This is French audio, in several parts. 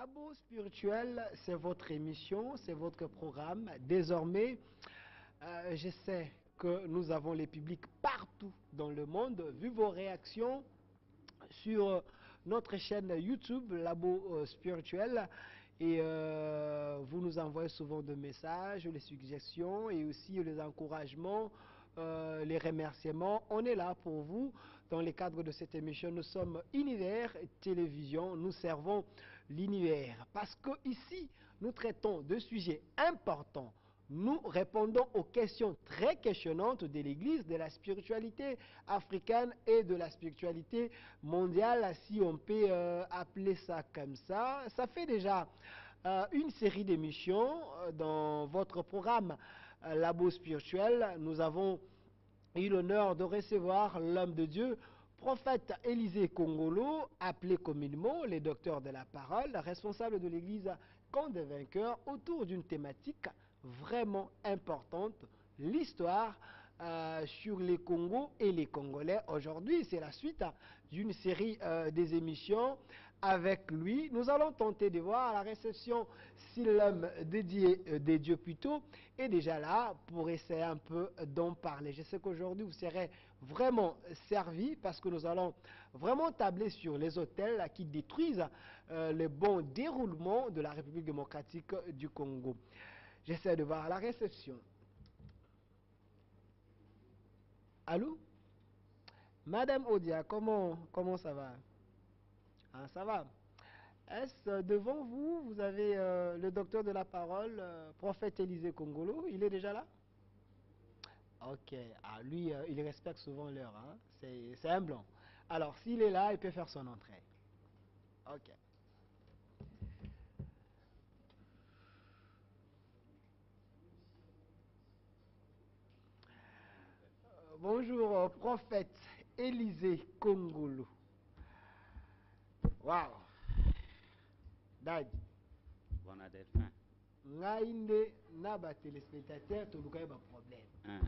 Labo spirituel, c'est votre émission, c'est votre programme. Désormais, je sais que nous avons les publics partout dans le monde. Vu vos réactions sur notre chaîne YouTube, Labo spirituel, et vous nous envoyez souvent des messages, les suggestions et aussi les encouragements, les remerciements. On est là pour vous dans le cadre de cette émission. Nous sommes Univers Télévision, nous servons l'univers parce que ici nous traitons de sujets importants. Nous répondons aux questions très questionnantes de l'Église, de la spiritualité africaine et de la spiritualité mondiale, si on peut appeler ça comme ça. Ça fait déjà une série d'émissions dans votre programme Labo Spirituel. Nous avons eu l'honneur de recevoir l'homme de Dieu, prophète Élisée Kongolo, appelé communément le docteur de la parole, responsable de l'église Camp des Vainqueurs, autour d'une thématique vraiment importante, l'histoire sur les Congos et les Congolais. Aujourd'hui, c'est la suite d'une série des émissions avec lui. Nous allons tenter de voir la réception si l'homme dédié des dieux plutôt est déjà là pour essayer un peu d'en parler. Je sais qu'aujourd'hui vous serez vraiment servis parce que nous allons vraiment tabler sur les hôtels qui détruisent le bon déroulement de la République démocratique du Congo. J'essaie de voir la réception. Allô? Madame Odia, comment ça va? Ah, ça va. Est-ce devant vous, vous avez le docteur de la parole, prophète Élisée Kongolo? Il est déjà là? Ok. Ah, lui, il respecte souvent l'heure. Hein? C'est un blanc. Alors, s'il est là, il peut faire son entrée. Ok. Bonjour, prophète Élisée Kongolo. Waouh. Daddy. Bon à Delphin. Ngaïnde na ba téléspectateur to luka ba problème.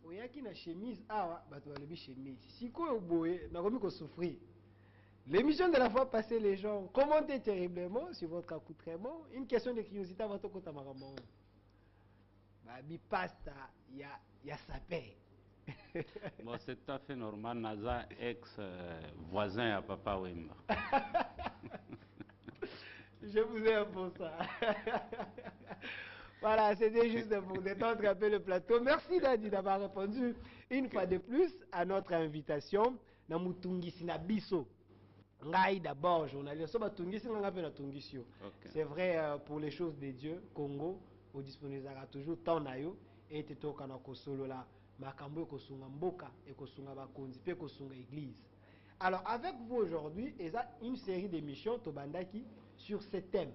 Oyaki na chemise awa bato balobi chemise. Sikoyo boye nakomi ko souffrir. L'émission de la fois passée, les gens commentaient terriblement sur votre accoutrement. Une question de curiosité à votre côté, maman. Babi pasta, ya sapé. Bon, c'est tout à fait normal. Naza, ex-voisin à Papa Wemba. Je vous aime pour ça. Voilà, c'était juste pour détendre un peu le plateau. Merci Dadi d'avoir répondu une fois de plus à notre invitation. Namutungisi na biso. Ngai d'abord journaliste. C'est vrai pour les choses de Dieu, Congo, au disponible toujours temps na yo et te toka na kosolo la makambo kosunga mboka et kosunga bakonzi pe kosunga église. Alors avec vous aujourd'hui, il y a une série d'émissions Tobandaki sur ces thèmes,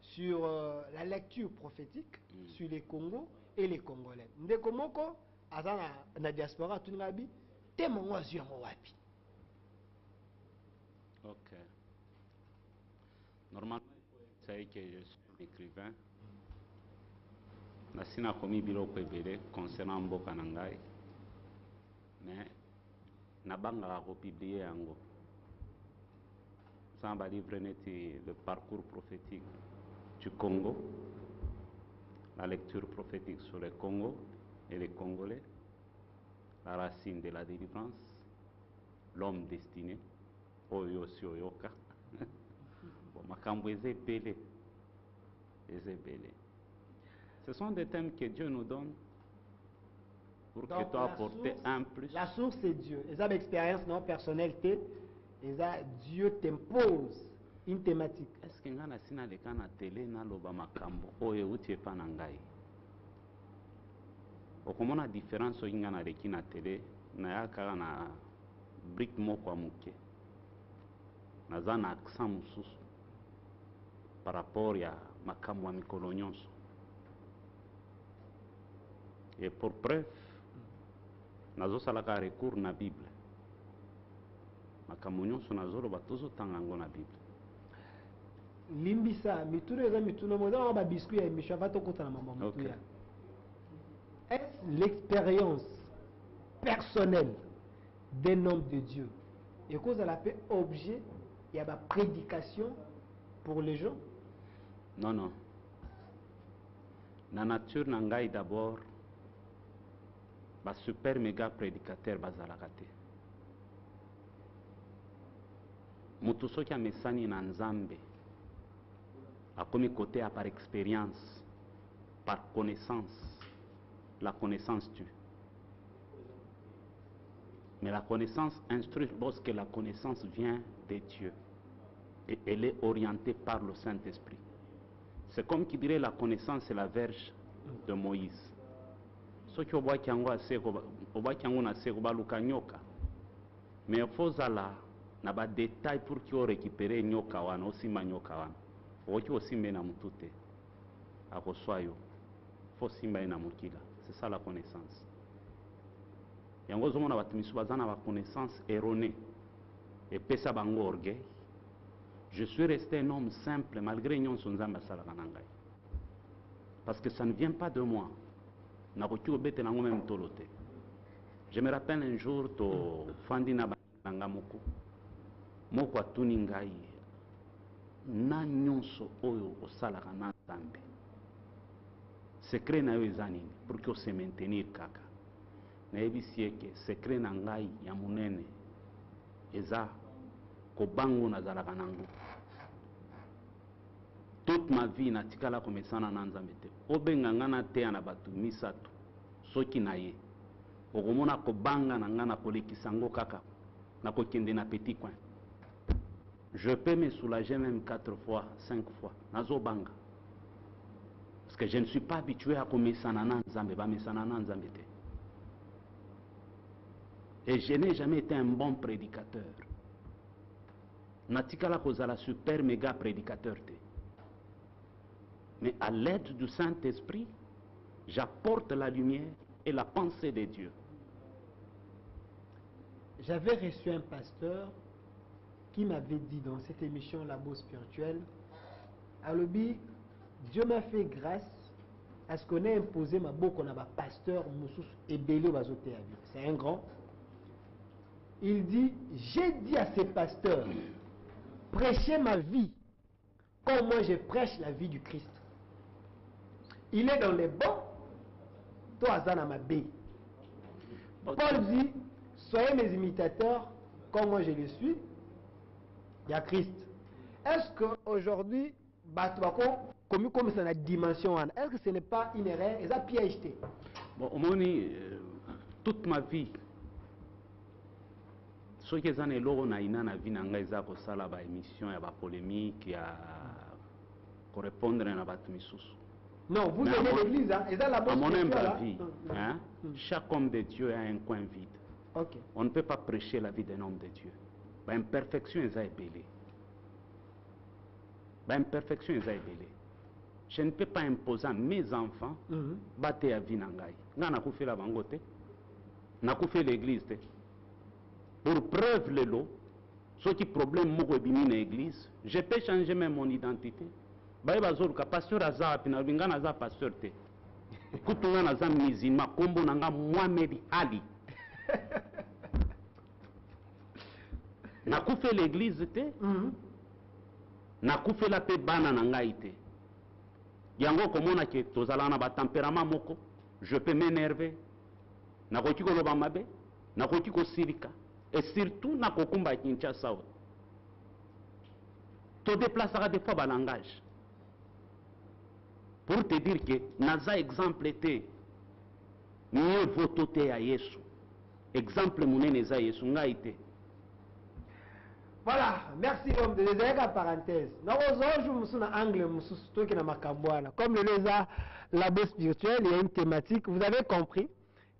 sur la lecture prophétique, sur les Congos et les Congolais. Ndeko moko azana na diaspora tunabi thème ngwazi yango wapi. Ok. Normalement, c'est que je suis un écrivain. Nasina komi biloko ebele concernant mboka na ngai. Mais nabanga ko publier yango. Ça va livrer le parcours prophétique du Congo, la lecture prophétique sur le Congo et les Congolais, la racine de la délivrance, l'homme destiné, Oyo Sioyoka. Bon, makambo ezebele. Ce sont des thèmes que Dieu nous donne pour donc, que toi apporter un plus. La source c'est Dieu. Les hommes expérience non personnalité, Dieu t'impose une thématique. Est-ce que ngana sina le kana télé na loba makambo oyo uti epa na ngai? Okomona différence oyo ngana leki na télé na yaka na brick moko amuke. Naza na accent mususu par rapport ya makambo ya mikolo nyonso. Et pour preuve, nazosalaka recours na Bible. Makambo nyonso nazoloba tozotanga yango na Bible. Limbisa mituna eza mituna moza ba biscuit ya mishava to kota na mama mutuya. Est l'expérience personnelle d'un homme de Dieu et cause à la paix objet il y a une prédication pour les gens? Non, non. La nature n'engaille d'abord un super méga prédicateur bazalakate. Mutu soki amesani na nzambe akomi côté par expérience, par connaissance. La connaissance tue. Mais la connaissance instruit lorsque la connaissance vient de Dieu. Et elle est orientée par le Saint-Esprit. C'est comme qui dirait la connaissance c'est la verge de Moïse. Ce qui obaki yango na seko baluka nyoka. Mais il faut zala na ba détail pour qu'il récupérer nyoka wana osima nyoka wana. Oki osimbe na mutute. Akoswayo. Faut simba na mukila. C'est ça la connaissance. Yango zomona batumisu bazana ba connaissance erronée. Et pesa bango orgueil. Je suis resté un homme simple malgré nyon sonzamba salaka nangai. Parce que ça ne vient pas de moi. Je me rappelle un jour to fandi na banga moko. Moko atuni ngai. Na nyonso oyo osalaka na Nzambe. Secret na yo ezani pour que se maintenir kaka. Na ebisi ke secret na ngai ya munene eza ko bango na zalaka nango. Toute ma vie natikala komesana na Nzambe te. Obenga ngana te na batu misatu. Soki na ye. Okomona ko banga na ngana kolekisa ngo kaka. Na ko kende na petit coin. Je peux me soulager même 4 fois, 5 fois. Nazo banga. Parce que je ne suis pas habitué à komesana na Nzambe, ba mesana na Nzambe te. Et je n'ai jamais été un bon prédicateur. Natikala kozala super méga prédicateur te. Mais à l'aide du Saint-Esprit, j'apporte la lumière et la pensée de Dieu. J'avais reçu un pasteur qui m'avait dit dans cette émission Labo Spirituel, Alobi, Dieu m'a fait grâce à ce qu'on ait imposé ma boucle à pasteur Moussous et Bélé Bazoté. C'est un grand. Il dit, j'ai dit à ces pasteurs, prêchez ma vie comme moi je prêche la vie du Christ. Il est dans les bons, toi Azana Mabé. Paul dit, soyez mes imitateurs comme moi je le suis. Il y a Christ. Est-ce qu'aujourd'hui, comme c'est la dimension, est-ce que ce n'est pas une erreur? Et ça piège. Bon, au moins, toute ma vie, ce qui est en train na ina na vie nanga eza ko sala ba émission ya ba polémique ya ko répondre na batu misusu. Non, vous aimez l'église, hein? Et ça la bonne mon humble avis, hein? Chaque homme de Dieu a un coin vide. Okay. On ne peut pas prêcher la vie d'un homme de Dieu. Ba imperfection eza ebele. Ba imperfection eza ebele. Je ne peux pas imposer à mes enfants bate ya vie nangai. Nga na kufela bango te. Na kufela l'église te. Pour preuve le lot, ce qui problème moko ebimi na église, je peux changer même mon identité. Baye bazoluka pasteur azaa pina binga na za pasteur te. Kutunga na za musulman kombo nanga Mohamed Ali. Na kufe l'église te. Na kufe la pe bana na ngai te. Yango komona ke tozala na ba tempérament moko, je peux m'énerver. Na koki ko loba mabe, na koki ko sirika. Et surtout, na kokumba Kinshasa. Tu déplaceras des fois le langage. Pour te dire que naza exemple était mieux voté à Yesu. Exemple munene za Yesu ngaite. Voilà, merci l'homme de la parenthèse. Nous avons un angle comme le lézard labo spirituel, il y a une thématique. Vous avez compris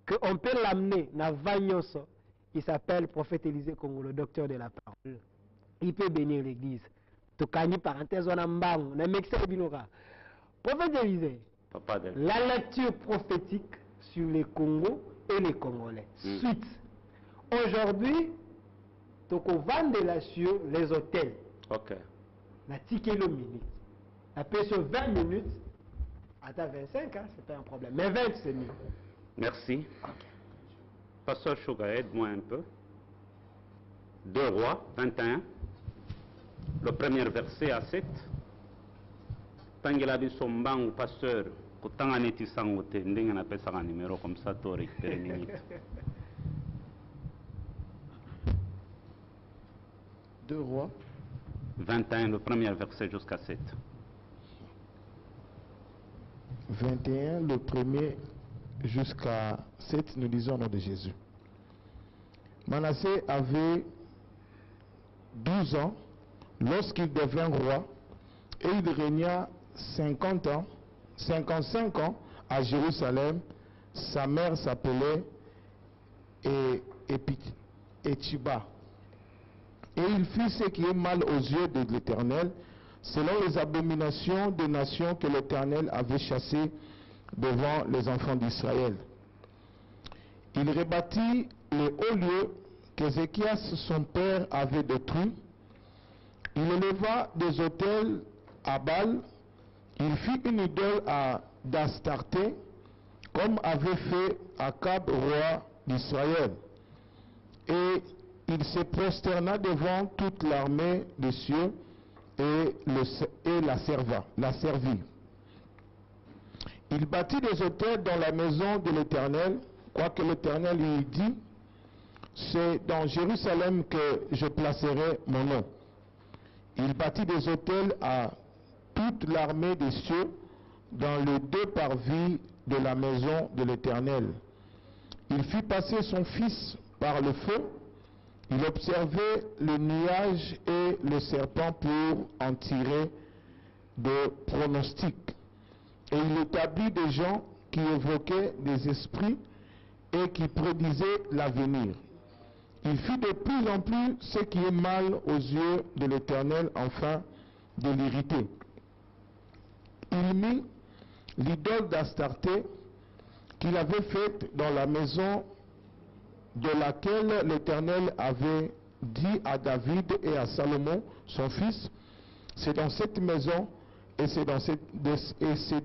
qu'on peut l'amener dans Vagnoso. Il s'appelle prophète Élisée Congo, le docteur de la parole. Il peut bénir l'église. Tokani parenthèse, on a mbang, on a mexé binora. Prophète Élisée, la lecture prophétique sur les Congos et les Congolais. Suite. Aujourd'hui, toko vendre sur les hôtels. Ok. Na ticket le minute. Après sur 20 minutes, à 25, hein, c'est pas un problème. Mais 20, c'est mieux. Merci. Okay. Pasteur Chouga, aide-moi un peu. 2 Rois, 21. le premier verset à 7. Tangela biso mbangu pasteur kotanga neti sango te ndenge na pesa ka numéro comme ça to récupérer minute. 2 Rois 21 le premier verset jusqu'à 7. 21, le premier jusqu'à 7, nous lisons au nom de Jésus. Manassé avait 12 ans lorsqu'il devint roi et il régna 55 ans à Jérusalem. Sa mère s'appelait Étiba. Et il fit ce qui est mal aux yeux de l'Éternel, selon les abominations des nations que l'Éternel avait chassées devant les enfants d'Israël. Il rebâtit les hauts lieux qu'Ézéchias son père avait détruits. Il éleva des autels à Baal. Il fit une idole d'Astarté, comme avait fait Akab, roi d'Israël. Et il se prosterna devant toute l'armée des cieux et la servit. Il bâtit des autels dans la maison de l'Éternel, quoique l'Éternel lui dit, c'est dans Jérusalem que je placerai mon nom. Il bâtit des autels à toute l'armée des cieux dans les 2 parvis de la maison de l'Éternel. Il fit passer son fils par le feu. Il observait le nuage et le serpent pour en tirer des pronostics. Et il établit des gens qui évoquaient des esprits et qui prédisaient l'avenir. Il fit de plus en plus ce qui est mal aux yeux de l'Éternel, afin de l'irriter. Il mit l'idole d'Astarté qu'il avait faite dans la maison de laquelle l'Éternel avait dit à David et à Salomon, son fils, c'est dans cette maison et c'est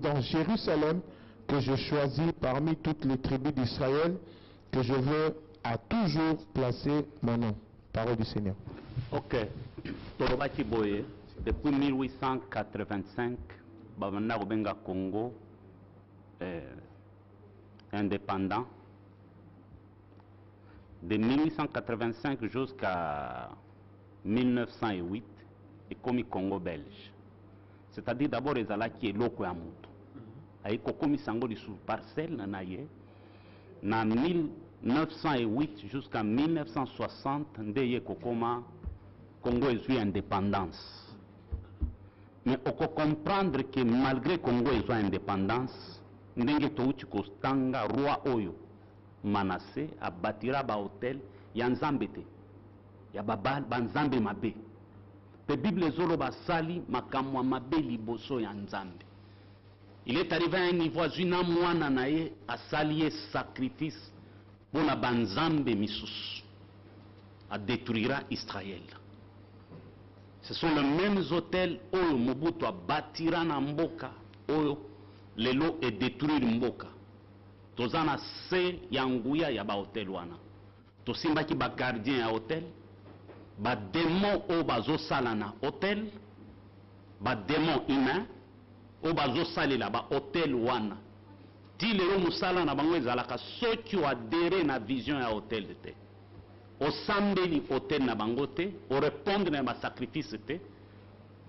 dans Jérusalem que je choisis parmi toutes les tribus d'Israël que je veux à toujours placer mon nom. Parole du Seigneur. Ok. Torobaki Boye, depuis 1885, Bavanda Rubenga Congo, indépendant. De 1885 jusqu'à 1908, et comme Congo belge. C'est-à-dire d'abord les alaki et l'oko ya moto. Aïe kokomi sango li sous parcelle na naye. Na 1908 jusqu'à 1960, ndeye kokoma Congo est eu indépendance. Mais on peut comprendre que malgré Congo est eu indépendance, ndenge touti kostanga roi oyo Manassé a bâtira ba hôtel ya nzambe te. Ya ba nzambe mabe. Pe Bible zolo basali makamwa mabe liboso ya nzambe. Il est arrivé à un niveau zuna mwana naye a salié sacrifice pour la banzambe misusu a détruira Israël. Ce sont les mêmes hôtels oyo Mobutu a bâtira na mboka oyo lelo et détruire mboka. Tozana se ya nguya ya ba hôtel wana. Tosimbaki ba gardien ya hôtel, ba démon o bazo sala na hôtel, ba démon humain o bazo salela ba hôtel wana. Ti lelo musala na bango ezalaka soki o adhéré na vision ya hôtel te. O sambeli hôtel na bango te, o répondre na ba sacrifice te,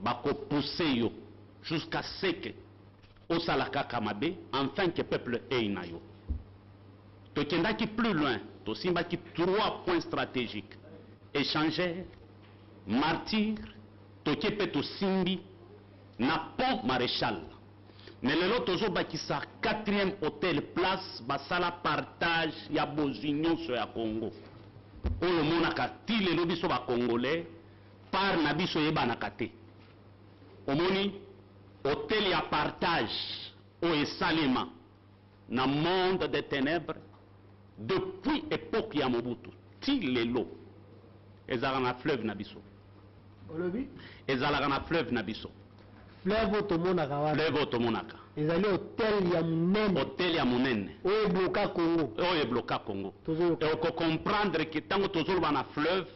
ba ko pousser yo jusqu'à ce que o salaka kamabe enfin que peuple ait na yo. Tokendaki plus loin, tosimbaki 3 points stratégiques. Échangeur, martyr, tokepe tosimbi, na pont maréchal. Mais le lot tozo bakisa 4e hôtel place, basala partage, ya bozignon sur ya Congo. Oyo monaka ti le lobiso ba congolais, par na biso yeba na kate. Omoni, hôtel ya partage, o esalema, na monde des ténèbres, depuis époque ya Mobutu, ti lelo, ezalaka na fleuve na biso. Olobi? Ezalaka na fleuve na biso. Fleuve otomonaka wana. Fleuve otomonaka. Ezali hôtel ya munene. Hôtel ya munene. Oyo bloka Congo. Oyo bloka Congo. Tozo Et on peut comprendre que tant que tozoloba na fleuve,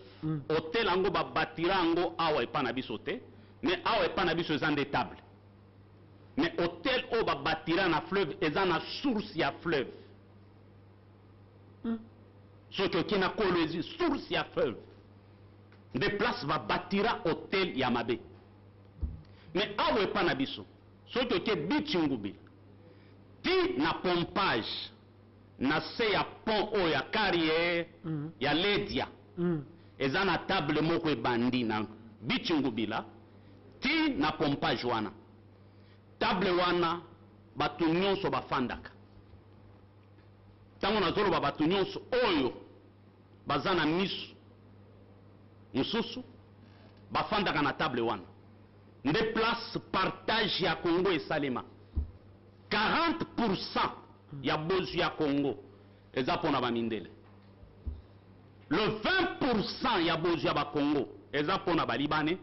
hôtel ango babatira ango awa epa na biso te, mais awa epa na biso eza nde table. Mais hôtel o babatira na fleuve eza na source ya fleuve. Soki oki na Kolwezi source ya fleuve. De place babatira hôtel ya mabe. Mais awa epa na biso soki oki Beach Ngubila ti na pompage na se ya pont o ya carrière ya Ledia. Eza na table moko ebandi na Beach Ngubila ti na pompage wana. Table wana batu nyonso bafandaka. Tango nazoloba batu nyonso oyo baza na misu mususu bafandaka na table wana. Nde place partage ya Congo esalema. 40% ya bozu ya Congo eza pona bamindele. Le 20% ya bozu ya ba Congo eza pona ba Libanais,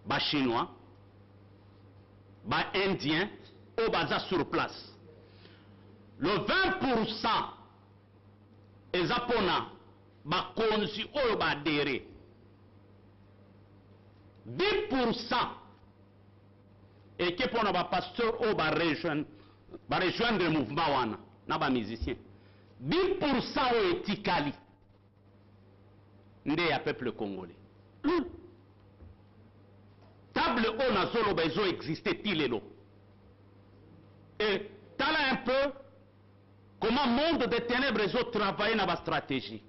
ba Chinois, ba Indiens ou baza sur place. Le 20% eza pona ba konzi oyo ba adhéré. 10% et que pona ba pasteur ou ba rejoindre le mouvement wana na ba musicien. 10% o etikali nde ya peuple congolais. Table o na zolo bezo exister tilelo. Et tala un peu comment monde des ténèbres ezo travailler na ba stratégie.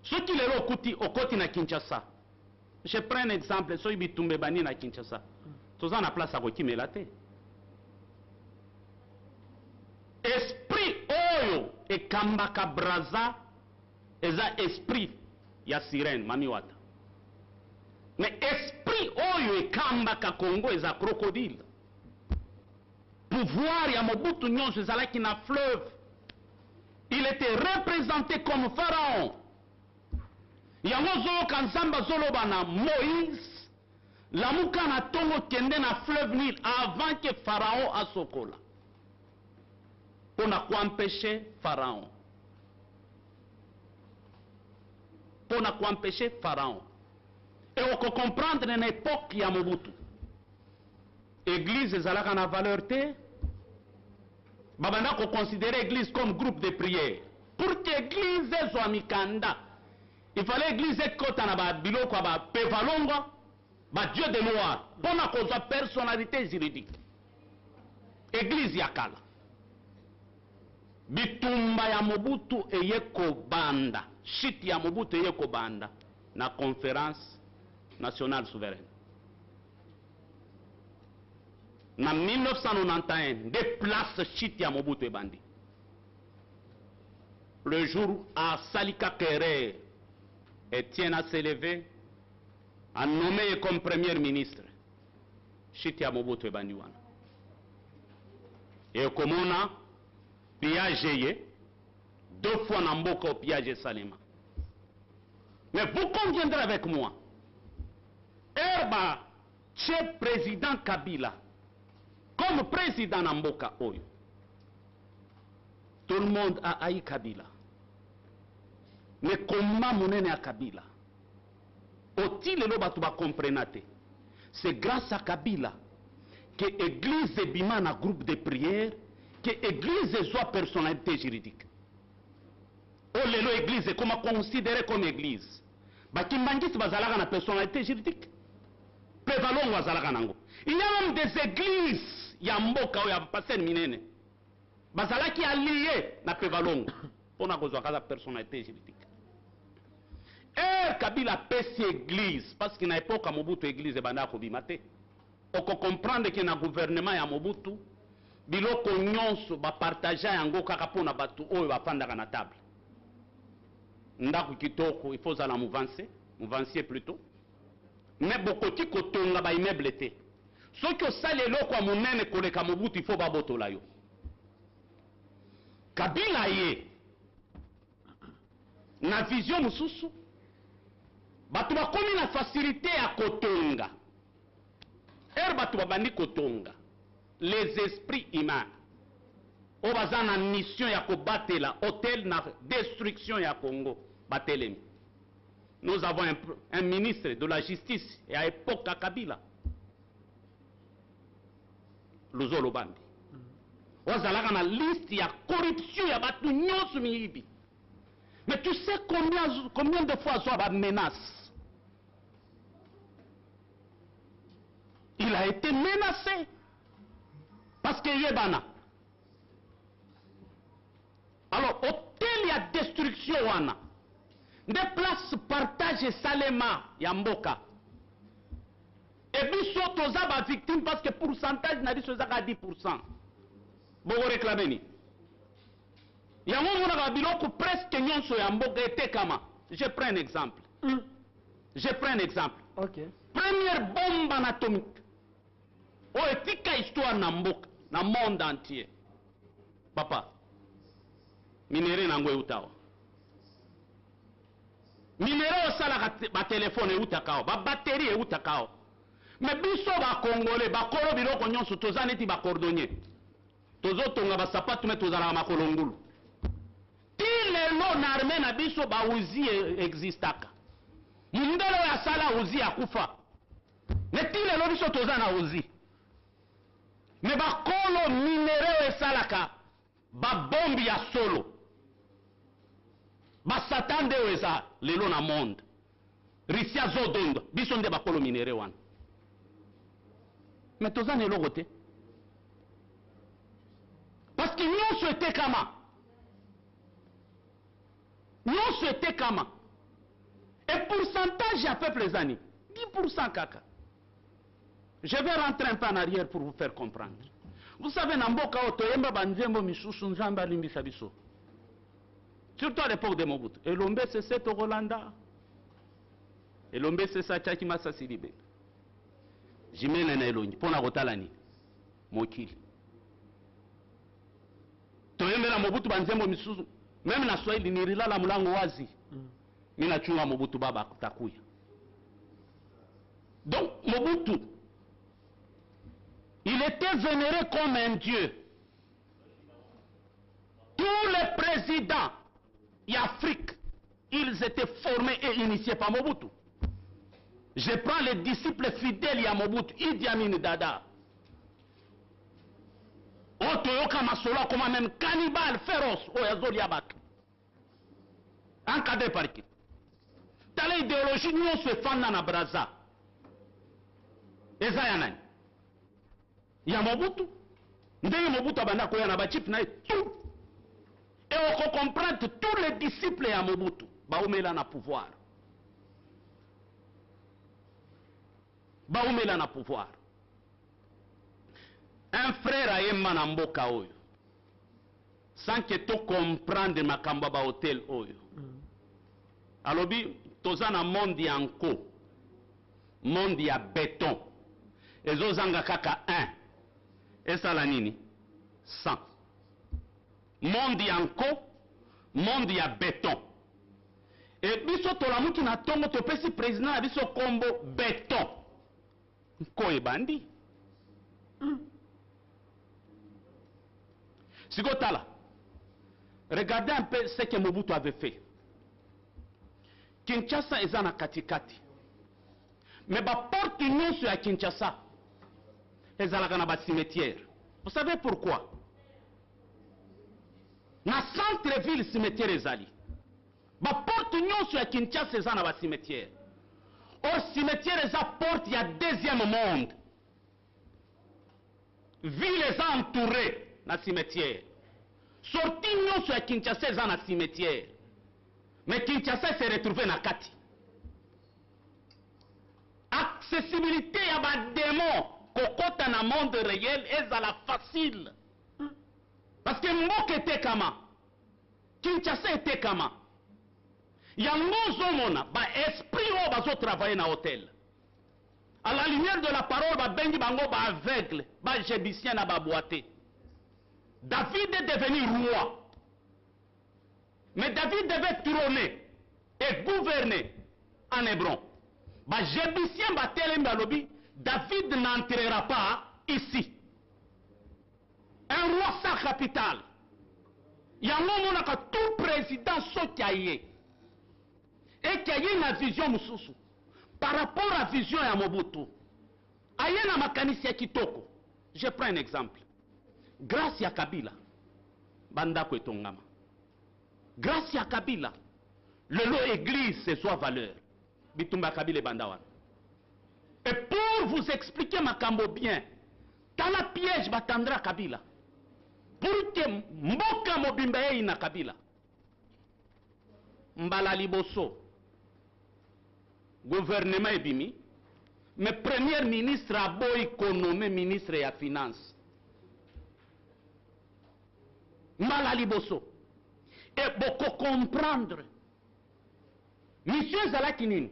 Ce qui lelo okoti na Kinshasa. Je prends un exemple, soki bitumbe bani na Kinshasa. Toza na place ako kimela te. Esprit oyo ekambaka braza eza esprit ya sirène mami wata. Mais esprit oyo ekambaka Congo eza crocodile. Pouvoir ya Mobutu nyonso ezalaki na fleuve. Il était représenté comme pharaon. Yango zoyoka nzambe zoloba na Moïse lamuka na tongo kende na fleuve Nil avant que pharaon asokola. Pona kuempêcher pharaon. Pona kuempêcher pharaon. Et on peut comprendre une époque ya Mobutu. Église ezalaka na valeur te. Babanda ko considérer église comme groupe de prière. Pour que église soit mikanda, il fallait église kota na ba biloko ba pevalonga, ba dieu de loi, pona koza personnalité juridique. Église ya kala. Bitumba ya Mobutu eyeko banda, shit ya Mobutu eyeko banda na conférence nationale souveraine. En 1991, des places chit ya Mobutu et Bandi. Le jour à Salika Kere, Etienne a s'élevé, a nommé comme premier ministre chit ya Mobutu et Bandi. Et comme on a piagé, 2 fois Namboko piagé Salima. Mais vous conviendrez avec moi, Herba, chef président Kabila, comme président Namboka Oyo, tout le monde a haï Kabila. Mais comment monene a Kabila? Oti lelo batu ba comprenate. C'est grâce à Kabila que l'église bima na groupe de prière, que l'église soit personnalité juridique. O lelo église comment considéré comme église? Baki mangisi bazalaka na personnalité juridique. Prévalon wazalaka nango. Il y a même des églises ya mboka o ya passer minene bazalaki allié na Pevalongo pona kozwa kaza personnalité juridique. Kabila pesi église parce que na époque à Mobutu église banda ko bimate. Oko comprendre que na gouvernement ya Mobutu biloko nyonso ba partager yango kaka pona batu oyo bafandaka na table. Ndako kitoko il faut za la mouvancier plutôt. Mais bokoti kotonga ba immeuble te. Ce que ça les locaux à mon nene koleka Mobutu il faut babotola yo. Kabila ye na vision mususu batu bakomi na facilité à kotonga. Batu babandi kotonga les esprits humains. O baza na mission ya kobatela hôtel na destruction ya Congo batelemi. nous avons un ministre de la justice, et à l'époque à Kabila. Lozolo Bandi. Wazalaka na liste ya corruption ya batu nyosu miyibi. Mais tu sais combien de fois Zoba menace? Il a été menacé. Parce que Yebana. Alors, hôtel y a destruction wana. Des places partage Salema Yamboka. Et puis surtout ça va victime parce que pourcentage n'a dit ce à 10%. Bon réclamer ni. Yango mona biloko presque nyonso Yamboka était kama. Je prends un exemple. Je prends un exemple. Ok. Première bombe atomique. Oh, etika histoire na mboka, na monde entier. Papa. Minéré nango eutawa. Minéré osala ba téléphone eutakao, ba batterie eutakao. Mais biso ba congolais, ba kolo biloko nyonso toza neti ba cordonnier. Tozo tonga ba sapatu me tozala makolo ngulu. Ti lelo na armée na biso ba uzi existaka. Mundelo ya sala uzi akufa. Mais ti lelo biso toza na uzi. Mais ba kolo minéré esalaka ba bombi ya solo. Ba satan de eza lelo na monde. Risia zodondo biso nde ba kolo minéré wana. Mais toza na eloko te. Parce que nyonso ete kama. Nyonso ete kama. Et pourcentage ya peuple ezani 10% kaka. Je vais rentrer un peu en arrière pour vous faire comprendre. Vous savez, Namboka Otoyemba Banzembo Misusu Nzamba Limbisa Biso. Surtout à l'époque de Mobutu. Et l'ombe c'est cet au Rolanda. Et l'ombe c'est ça Tchaki Massa Silibe. Jimena na elongi. Pona Rotalani. Mokili. Toyemba na Mobutu Banzembo Misusu. Même na Swahili nirila la mulango wazi. Mina chunga Mobutu Baba Takuya. Donc Mobutu, il était vénéré comme un dieu. Tous les présidents d'Afrique, ils étaient formés et initiés par Mobutu. Je prends les disciples fidèles à Mobutu, Idi Amin Dada. Otoyoka Masola comme même cannibale féroce, Oyazoli Abatu. Encadré par qui? Dans l'idéologie, nous se fendons na Braza. Ezayanani. Ya Mobutu. Ndenge Mobutu abanda koya na ba chip na tout. Et on peut comprendre tous les disciples ya Mobutu baumela na pouvoir. Baumela na pouvoir. Un frère ayemba na mboka oyo. Sans que tu comprendre makamba ba hotel oyo. Alobi toza na monde ya nko. Monde ya béton. Ezozanga kaka 1. Esala nini 100. Monde ya nko, monde ya béton. Et biso tolamuki na tongo topesi président na biso kombo béton. Nko ebandi. Sigotala. Regardez un peu ce que Mobutu avait fait. Kinshasa ezana katikati. Mais ba porte nyonso ya Kinshasa ezalaka na ba cimetière. Vous savez pourquoi? Na centre-ville cimetière ezali. Ba porte nyonso ya Kinshasa ezana ba cimetière. Or cimetière eza porte ya deuxième monde. Ville eza entourée na cimetière. Sorti nyonso ya Kinshasa eza na cimetière. Mais Kinshasa s'est retrouvé na kati. Accessibilité à ba démon kokota na monde réel est à la facile. Parce que Mboka était kama. Kinshasa était kama. Yango zomona ba esprit o bazo travailler na hôtel. À la lumière de la parole ba bengi bango ba aveugle, ba jébicien na ba boité. David est devenu roi. Mais David devait trôner et gouverner en Hébron. Bah, Jébusien Batelem Balobi, David n'entrera pas ici. Un roi sans capitale. Il y a un moment où tout président sautaillé. Et et qu'il y ait une vision mususu par rapport à la vision ya Mobutu. Ayena makanisi ya kitoko. Je prends un exemple. Grâce à Kabila, bandako etongama. Grâce à Kabila, le lot église c'est soit valeur. Bitumba Kabila bandawan. Et pour vous expliquer makambo bien, dans la piège batandra Kabila. Pour que mboka mobimba ina Kabila. Mbala liboso. Gouvernement ebimi. Mais premier ministre a boy économie ministre et finance. Mbala liboso. Et beaucoup comprendre. Monsieur Zalaki nini?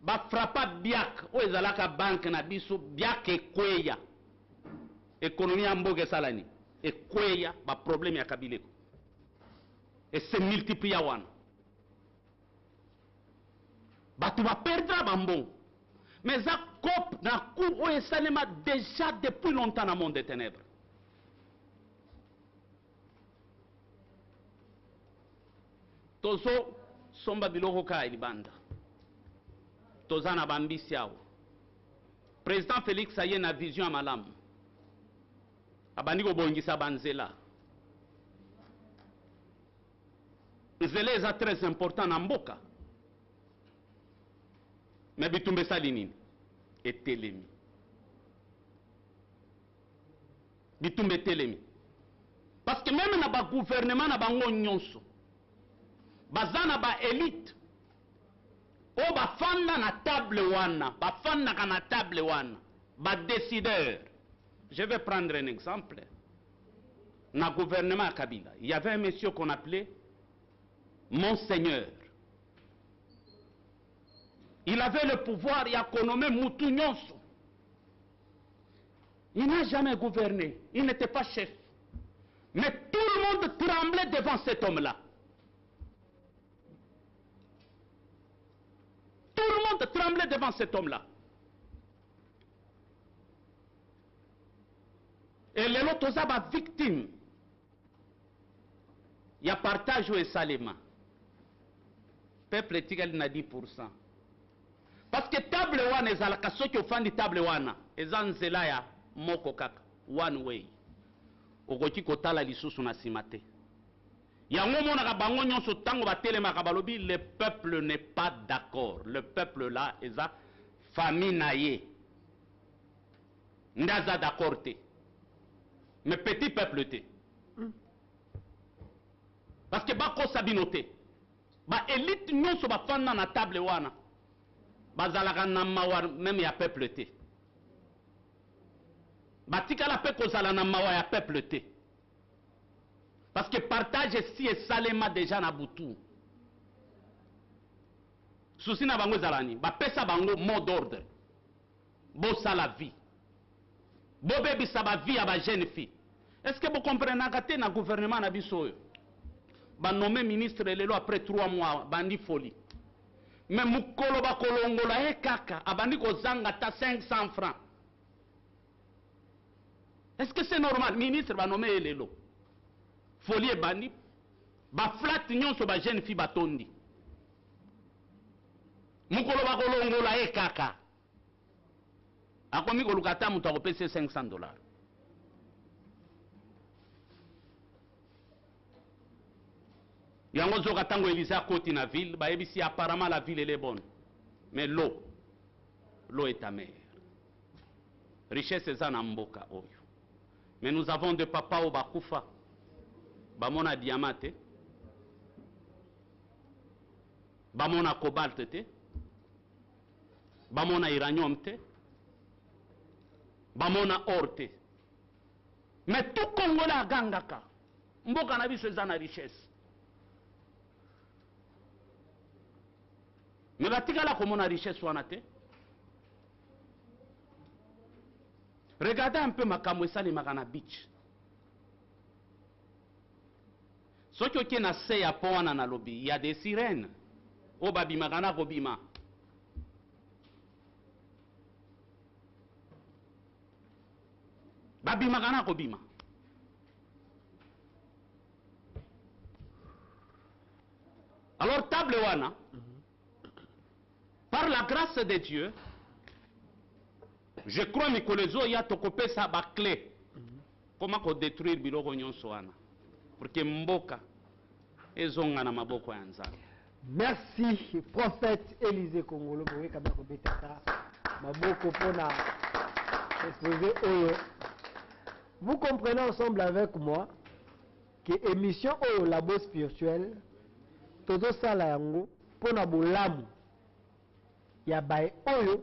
Ba frappa biak o ezalaka banque na biso biak ekweya. Économie ya mboge salani. Ekweya ba problème ya Kabileko. Et se multiplie wana. Batu va perdre bambon. Mais ça cop na coup o esalema déjà depuis longtemps dans le monde des ténèbres. Tozo somba biloko ka ilibanda. Toza na bambisi yao. Président Félix a une vision à malamu. Abandi ko bongisa banzela. Nzela est très important na mboka. Mais bitumbe salinini etelemi. Bitumbe telemi. Parce que même na ba gouvernement na bango nyonso. Bazana ba élite. O ba fanda na table wana, ba fanda na table wana, ba décideur. Je vais prendre un exemple. Dans le gouvernement à Kabila, il y avait un monsieur qu'on appelait Monseigneur. Il avait le pouvoir, il a connommé Moutou Nyonso. Il n'a jamais gouverné, il n'était pas chef. Mais tout le monde tremblait devant cet homme-là. Tout le monde tremblait devant cet homme-là. Et les autres sont victimes. Il y a partage et salema. Peuple est na 10%. Parce que table wana ezalaka soki ofandi table wana eza nzela ya moko kaka one way. Okoki kotala lisusu na simate. Yango monaka bango nyonso tango batelemaka balobi le peuple n'est pas d'accord. Le peuple là eza famille na ye. Ndaza d'accord te. Mais petit peuple te. Parce que bako sabinote. Ba élite nyonso ba fanda na table wana. Bazalaka na mawa même ya peuple te. Batika la pe kozala na mawa ya peuple te. Parce que partage si et salema déjà na butu. Souci na bango zalani, ba pesa bango mot d'ordre. Bo sa la vie. Bo bebi sa ba vie à ba jeune fille. Est-ce que vous comprenez que dans le gouvernement na biso yo? Ba nommé ministre lelo après 3 mois bandi folie. Mais mukolo ba kolongola e kaka abandi ko zanga ta 500 francs. Est-ce que c'est normal ministre ba nommé lelo? Folie e bandi ba flat nyonso ba jeune fille batondi. Mukolo ba kolongola e kaka. Akomi ko lukata mutu akopesa $500. Yango zoka tango Elisa koti na ville, ba ebisi apparemment la ville elle est bonne. Mais l'eau est amère. Richesse eza na mboka oyo. Mais nous avons des papas au bakufa. Bamona diamant te. Bamona cobalt te. Bamona uranium te. Bamona or te. Mais tout Congolais gangaka. Mboka na biso eza na richesse. Mais batikala comme on a richesse wana te. Regardez un peu makambo esali makana beach. Soki oke na se ya po wana na lobi, il y a des sirènes. O babi makana kobima. Babi makana kobima. Alors table wana Par la grâce de Dieu, je crois que les autres ont tokopé sa clé. Comment détruire biloko nyonso wana pour que mboka ezonga na maboko ya Nzambe. Merci prophète Élisée Kongolo pour que vous betata maboko pona exposer oyo. Vous comprenez ensemble avec moi que émission oyo labo spirituel todo sala yango pona bolamu ya bae oyo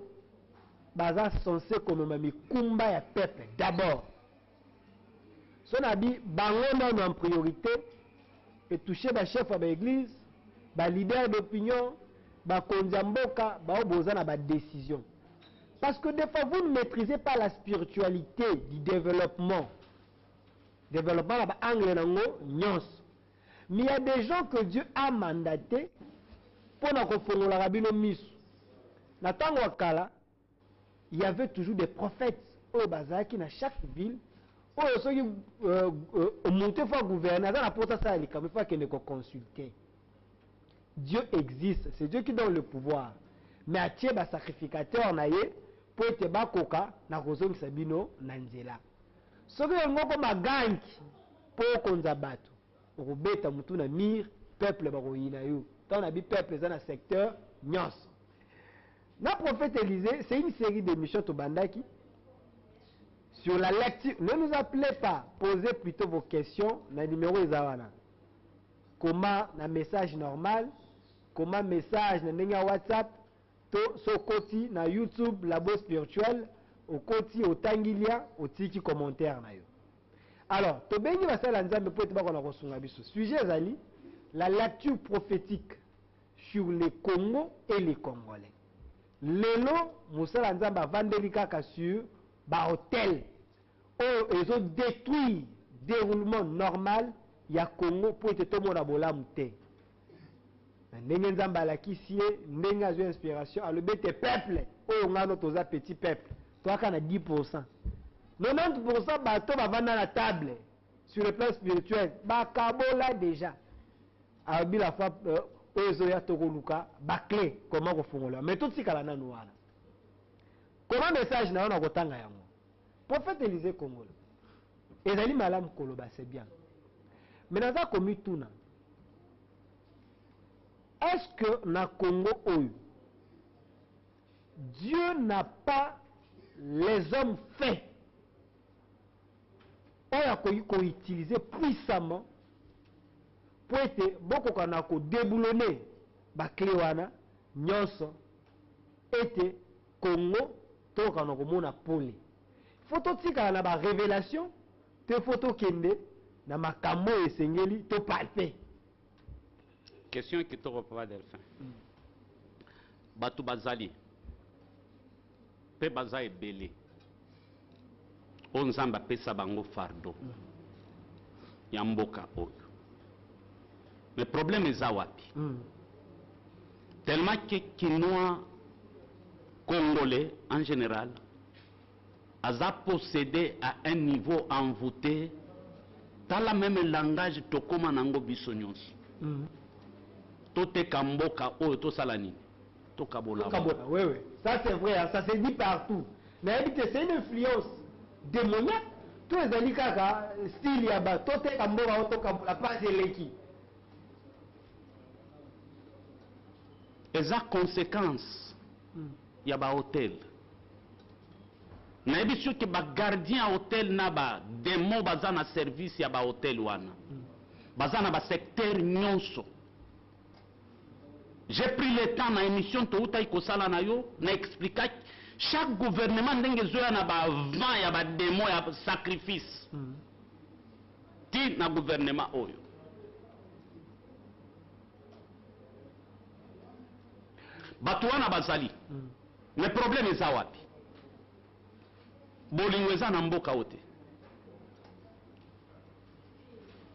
baza censé komema mikumba ya peuple d'abord. Son abi bango nano en priorité et toucher ba chef de l'église, ba leader d'opinion, ba konzamboka, ba oboza na ba décision. Parce que des fois vous ne maîtrisez pas la spiritualité du développement. Développement là ba angle nango nyons. Mais il y a des gens que Dieu a mandatés pour na kofongola rabino misu. Na tango wakala, il y avait toujours des prophètes au bazaki na chaque ville. Oh, ceux qui montent fois gouverner, ça n'a ça il faut qu'il ne consulter. Dieu existe, c'est Dieu qui donne le pouvoir. Mais à tiens ba sacrificateur naie pour te ba koka na kozongi sabino nanzela. Ceux qui ont comme ganki pour konzabato. Robeta mutu na mir peuple ba roina yo. Tant na bi peuple dans le secteur nyos. Na prophète Élisée, c'est une série d'émissions to bandaki. Sur la lecture, ne nous appelez pas, posez plutôt vos questions dans le numéro Ezawana. Comment un message normal, comment message dans WhatsApp, to so koti na YouTube labo spirituel, au koti au tangilia, au tiki commentaire na yo. Alors, to bengi basala nzambe po etba kona kosunga biso. Sujet ezali la lecture prophétique sur le Congo et les Congolais. Lelo musala nzambe vandeli kaka sur ba hôtel ils ont détruit déroulement normal ya Congo pour être tout le monde à bolamu te. Ndenge nzamba la kisie ndenge azo inspiration à le bete peuple oyo ngano toza petit peuple toi kana 10%. 90% bato bavanda na table sur le plan spirituel ba kabola déjà. Abi la fois oyo ya tokoluka ba clé comment ko fongola mais tout sikala na wana. Comment message na wana kotanga yango? Prophète Élisée Kongolo. Ezali malam koloba c'est bien. Mais naza komi tuna. Est-ce que na Congo oyo Dieu n'a pas les hommes faits oya ko utiliser puissamment pour être beaucoup kana ko déboulonner ba clé wana nyonso était Congo to kana ko mona pole. Photo tika na ba révélation te photo kende na makambo esengeli to palper. Question qui te reprend Delphin. Batu bazali. Pe baza ebele. Onzamba pesa bango fardo. Yamboka oyo. Le problème est wapi. Tellement que Kinois congolais en général a possédé à un niveau envoûté dans le même langage tokoma nango bisonyos. Tote kamboka oyo to salani. Tokabola. Oui, oui. Ça c'est vrai, ça se dit partout. Mais c'est une influence démoniaque. Tous les alikaka style yaba tote kamboka tokabola pas eleki. Et ça conséquence yaba hôtel. Na ebi que ba gardien hôtel na ba démon baza na service ya ba hôtel wana. Baza na ba secteur nyonso. J'ai pris le temps dans l'émission Touta Ikosala na yo na expliquer chaque gouvernement ndenge zoya na ba vent ya ba démon ya sacrifice. Ti na gouvernement oyo. Batu wana bazali. Le problème est wapi. Bolingweza na mboka ote.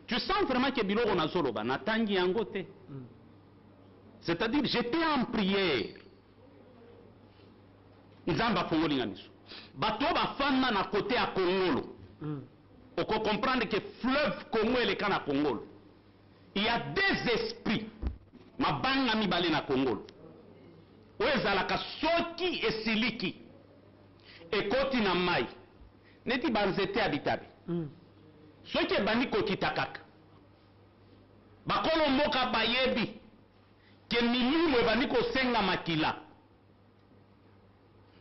Tu sens vraiment que biloko na zoloba na tangi yango te. C'est-à-dire j'étais en prière. Nzamba fongolinga miso. Bato ba fana na côté à Congolo. On peut comprendre que fleuve Congo est le cas na Congolo. Il y a des esprits. Mabanga mibale na Congolo. oyo ezalaka soki esiliki ekoti na mai neti banzete ya bitabe soki ebandi kokita kaka bakolo mboka bayebi ke milimo ebandi kosenga makila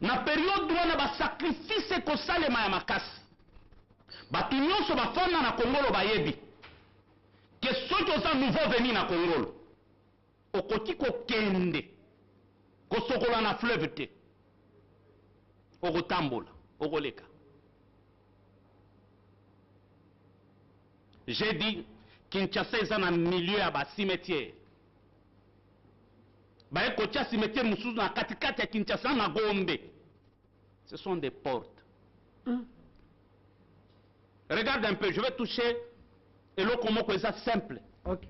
na periode wana basakrifise kosalema ya makasi bato nyonso bafanda na kongolo bayebi ke soki oza nouveau veni na kongolo okoki kokende kosokola na fleuve te okotambola okoleka. J'ai dit Kinshasa eza na milieu ya basimetiere bayekotia cimetière mosusu na katikati ya Kinshasa na Gombe. Ce sont des portes. Regarde un peu, je vais toucher eloko moko eza simple. Okay.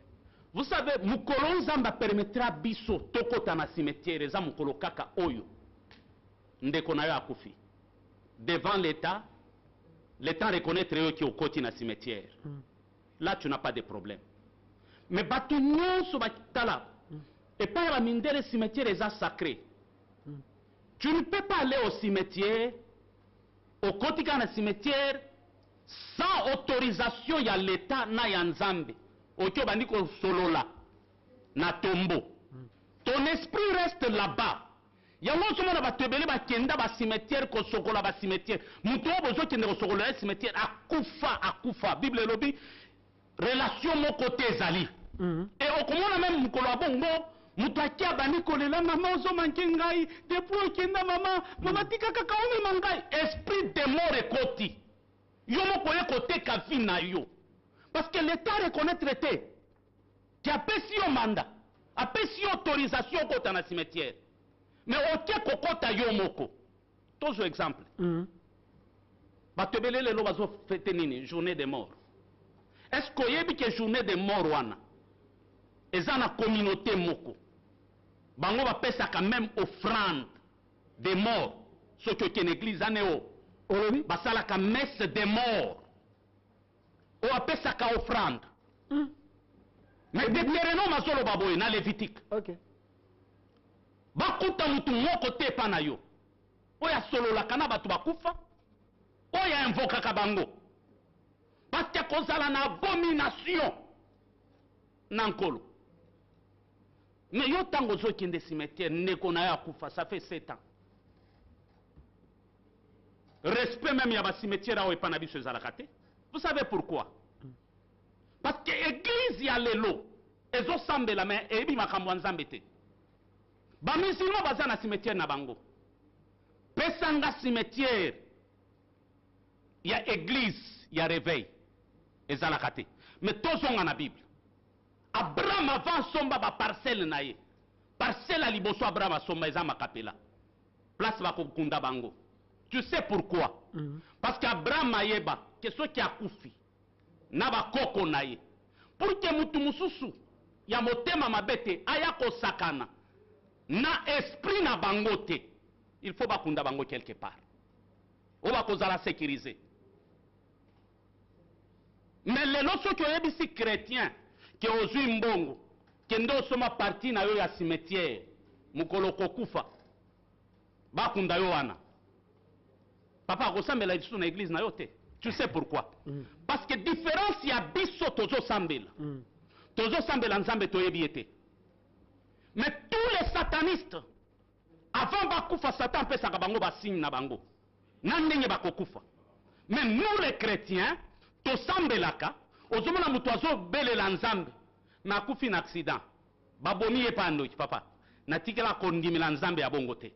Vous savez, mukolo nzamba permettra biso tokota na cimetière eza mukolo kaka oyo ndeko na yo akufi. Devant l'État, l'État reconnaître yo ki okoti na cimetière. Là tu n'as pas de problème. Mais bato nyonso bakitala et pas la mindere cimetière eza sacré. Tu ne peux pas aller au cimetière, au kotika na cimetière, sans autorisation ya l'État na ya nzambe. Okyo bandi ko solola na tombo. Ton esprit reste là-bas. Yango somona batebele bakenda ba cimetière ko sokola ba cimetière. Muto bozo kende ko sokola ba cimetière akufa. Bible lobi relation mon côté ezali. Et okomona même mukolo abongo mutakia bani kolela mama ozo manke ngai depuis okenda mama tika kaka omi mangai esprit de mort ekoti yo moko ekote ka vie na yo parce que l'État reconnaît traité qui apesi yo mandat apesi yo autorisation kota na cimetière mais otie kokota yo moko tozo exemple bato ebele lelo bazo fete nini journée des morts. Est-ce que oyebi ke journée des morts wana eza na communauté moko bango bapesaka même offrande des morts soki okende église aneo basalaka messe des morts oyo apesaka offrande mais Deutéronome azoloba boye na Lévitique bakuta mutu moko te epa na yo oyo asololaka na bato bakufa oyo ainvokaka bango parce que kozala na abomination na nkolo. Mais yo tango zo kende cimetière ndeko na ya kufa ça fait 7 ans. Respect même ya ba cimetière awo epana biso ezalaka te. Vous savez pourquoi? Parce que église ya lelo ezo sambela mais ebi makambo nzambe te. Ba musulman baza na cimetière na bango. Pesanga cimetière ya église ya réveil ezalaka te. Mais tozonga na Bible. Abraham avant somba ba parcelle na ye. Parcelle à liboso Abraham somba eza makapela. Place ba kokunda bango. Tu sais pourquoi? Parce qu'Abraham ayeba que ceux qui a koufi na ba koko na ye. Pour que mutu mususu ya motema mabete aya ko sakana na esprit na bango te. Il faut ba kunda bango quelque part. O ba kozala sécuriser. Mais les lorsque tu es ici chrétien que ozui mbongo kende osoma parti na yo ya cimetière mukolo kokufa bakunda yo wana papa akosambela lisu na église na yo te. Tu sais pourquoi? Parce que différence ya biso tozo sambela nzambe toyebi ete. Mais tous les satanistes avant bakufa satan pesaka bango basigne na bango na ndenge bakokufa. Mais nous les chrétiens tosambelaka ozomona mutu azobelela nzambe na akufi na accident babomi ye pando papa natikela kondimela nzambe ya bongo te.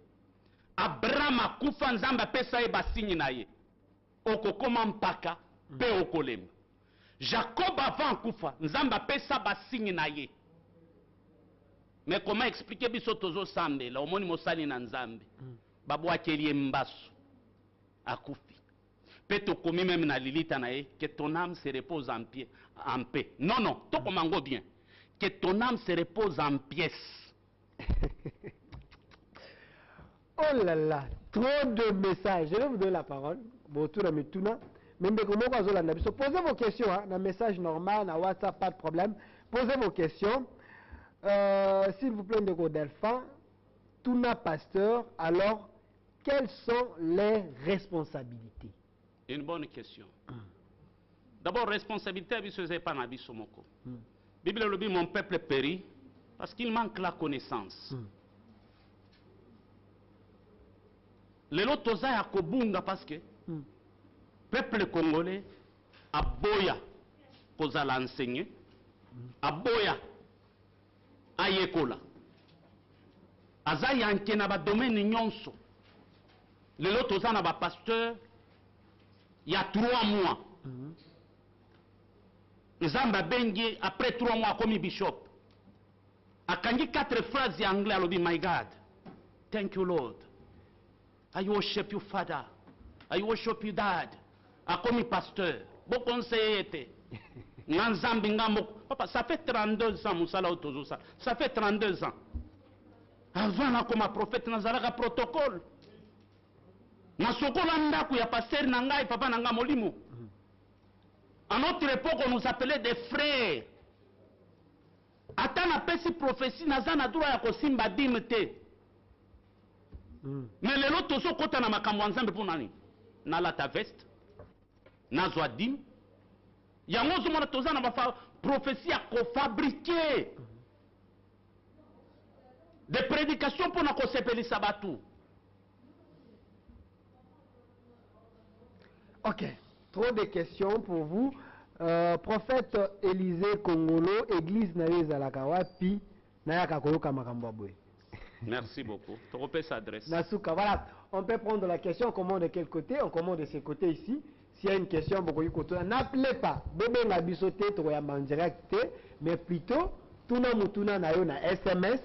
Abraham akufa nzambe apesa ye basinyi na ye okokoma mpaka pe okolema. Jacob avant akufa nzambe apesa basinyi na ye. Mais comment expliquer biso tozosambela omoni mosali na nzambe babwakeli ye mbasu akufi pe tokomi même na lilita na ye que ton âme se repose en paix. Non, tokomango bien. Que ton âme se repose en pièces. Oh là là, trop de messages. Je vais vous donner la parole. Posez vos questions, hein, un message normal, dans WhatsApp, pas de problème. Posez vos questions. S'il vous plaît, Ndeko Delphin, Tuna pasteur, alors quelles sont les responsabilités? Une bonne question. D'abord, responsabilité, c'est pas Nabi Somoko. Bible le dit, mon peuple périt parce qu'il manque la connaissance. Les lots à Kobunga parce que le peuple congolais a boya pour l'enseigner, a boya a yekola. Aza yanke na ba domaine nyonso. Les lots na ba pasteur il y a 3 mois. Zamba bengi après 3 mois comme bishop. Akangi 4 phrases en anglais, elle dit my God, thank you Lord. I worship you Father. I worship you Dad. Akomi pasteur. Bon conseiller était. Nzambi ngamo. Papa, ça fait 32 ans musala otozo ça. Ça fait 32 ans. Avant na comme prophète nazalaka protocole. Na sokola ndaku ya pasteur na ngai papa na nga molimo. À notre époque, on nous appelait des frères. Ata na pesi prophétie naza na droit ya kosimba dimete. Mais les autres tozo kota na makambo nzambe pour nani? Na la ta veste. Na zwa dim. Yango zo mona toza na ba prophétie à fabriquer. Des prédications pour na ko sepeli sabatu. Ok, trop de questions pour vous. Prophète Élisée Kongolo, église Naïs à la Kawapi, Nayaka Koyoka Makambabwe. Merci beaucoup. Trompez s'adresse. Nasuka, voilà. On peut prendre la question, on commande de quel côté? On commande de ce côté ici. S'il y a une question, n'appelez pas. Bébé n'a bisoté, en direct, mais plutôt, tuna mutuna na yo na SMS,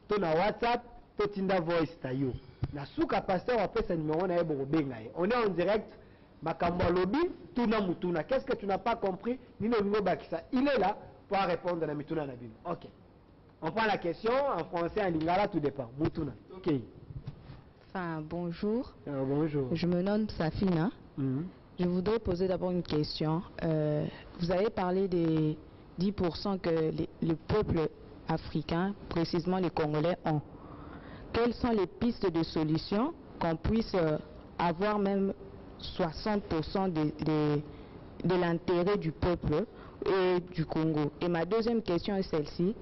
to na WhatsApp, to tinda voice tayo. Nasuka pasteur, après ce numéro na yo benga. On est en direct. Makambo lobby, tuna mutuna. Qu'est-ce que tu n'as pas compris? Nino Nino Bakisa. Il est là pour répondre à la mituna Nabim. Ok. On prend la question en français, en lingala, tout dépend. Mutuna. Ok. Enfin, bonjour. Bonjour. Je me nomme Safina. Je voudrais poser d'abord une question. Vous avez parlé des 10% que le peuple africain, précisément les Congolais, ont. Quelles sont les pistes de solutions qu'on puisse avoir même 60% de l'intérêt du peuple et du Congo? Et ma deuxième question est celle-ci.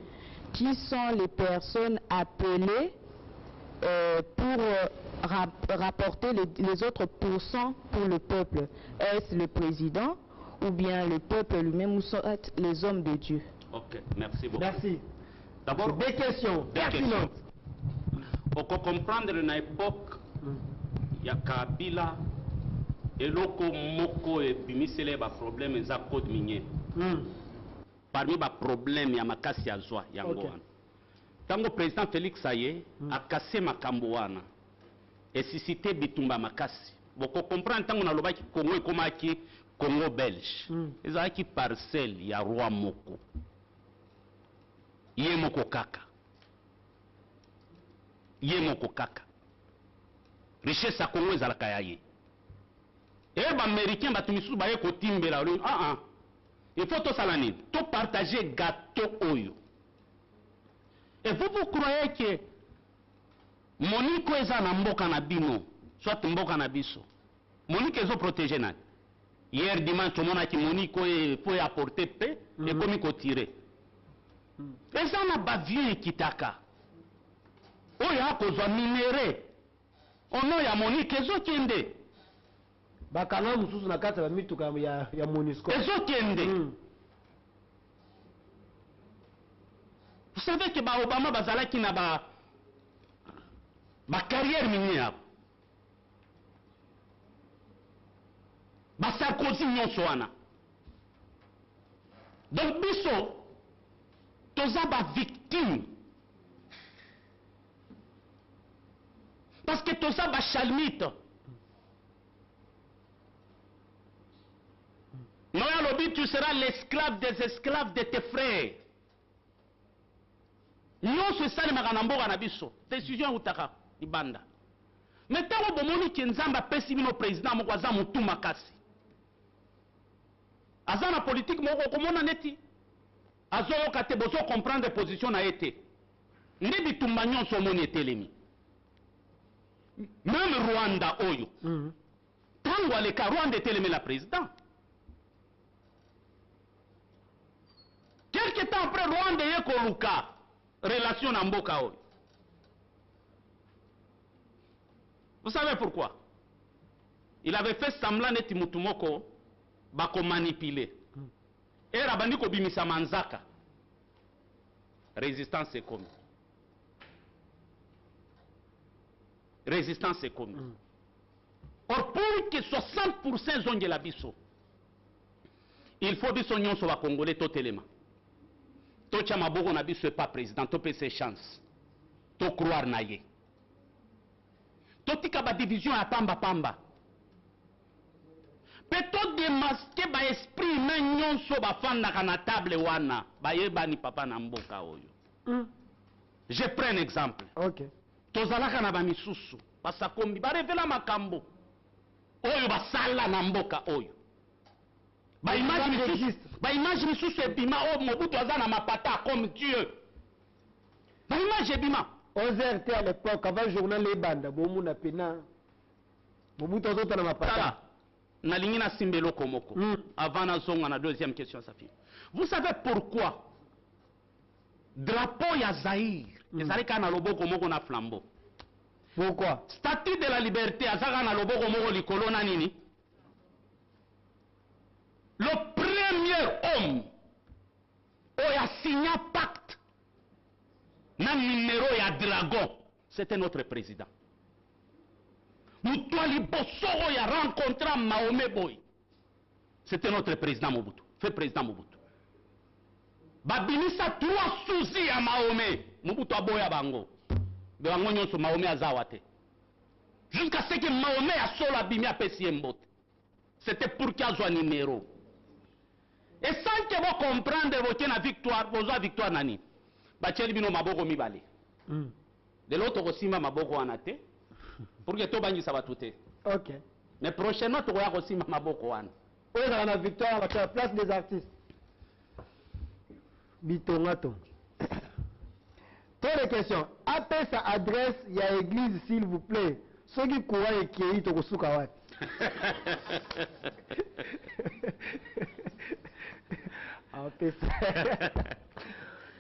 Qui sont les personnes appelées pour rapporter les autres pourcents pour le peuple? Est-ce le président ou bien le peuple lui-même ou soit les hommes de Dieu? Ok, merci beaucoup. Merci. D'abord, des questions pertinentes. On peut comprendre une époque, il y a Kabila, et loko moko et bimisele ba problème za code minier. Parmi ba problème il y a makasi ya zwa yango wana. Tango président Félix Aye a cassé makambo wana et suscité bitumba makasi. Boko comprendre tango na lobaki Congo ekomaki Congo belge. Ezaki parcelle ya roi moko. Ye moko kaka. Ye moko kaka. Richesse à Congo ezalaka ya ye. Et les Américains, il faut tout ça, tout partager gâteau oyo. Et vous croyez que Monique est en mboka na bino, soit mboka na biso. Monique est protégé na. Hier dimanche, on a dit Monique faut apporter paix et comme il tirer. Et ça n'a pas vu kitaka. Oya kozwa minéré. On a Monique ezokende. Bakanga mususu na kati ya mituka ya MONUSCO. Ezokende. Vous savez que Obama bazalaki na ba carrière minière. Ba Sarkozy nyonso wana. Donc biso toza ba victime. Parce que toza ba chalmite. Noya lobi, tu seras l'esclave des esclaves de tes frères. Nous, c'est ça le maganamboga na biso. Décision utaka ibanda. Mais tant que bomoni kenzamba pesi bino président moko aza mutu makasi. Aza na politique moko komona neti. Azo kate bozo comprendre position na été. Ndi bitumba nyonso moni etelemi. Rwanda oyo. Tango aleka Rwanda etelemi la président. Quelque temps après Rwanda yekoluka relation na mboka oyo. Vous savez pourquoi? Il avait fait semblant neti mutu moko bako manipuler. Era bandiko bimisa manzaka. Résistance est commis. Résistance est commis. Or pour que 60% zonge la biso, il faut biso nyonso ba congolais totelema. To chama boko na biso pas président, to pese chance. To croire na ye. To tika ba division ya pamba pamba. Peut-être démasquer ba esprit na nyonso ba fanda kana table wana, ba yeba ni papa na mboka oyo. Je prends un exemple. OK. Tozalaka na ba misusu, basakombi ba revela makambo. Oyo basala na mboka oyo. Ba image misusu ebima o Mobutu aza na mapata comme Dieu. Ba image ebima. OZRT à l'époque avant journal les bandes, bomu na pena. Mobutu azota na mapata. Na lingi na simbelo komoko. Avant na zonga na deuxième question ça fait. Vous savez pourquoi drapeau ya Zaïre ezalika na loboko moko na flambeau? Pourquoi? Statue de la liberté azaka na loboko moko likolo na nini? Le premier homme qui a signé un pacte na numéro ya dragon, c'était notre président. Moutouali Bossoro a rencontré Mahomet Boy. C'était notre président Mobutu. Fait président Mobutu. Babinisa 3 soucis à Mahomet. Mobutu a boya bango. Bango nyonso Mahomet a zawate. Jusqu'à ce que Mahomet a solo abimi a pesi mbote. C'était pour qu'il y ait un numéro. Et sans que vous compreniez votre victoire, votre victoire nani. Bacheli bino maboko mibale. De l'autre aussi maboko anate. Pour que tout le monde soit. OK. Mais prochainement, tu vas aussi maboko wana. Où est la victoire à la place des artistes? Bitongato. Toutes les questions. Après sa adresse, il y a église, s'il vous plaît. Ceux qui courent et qui est au Soukawat.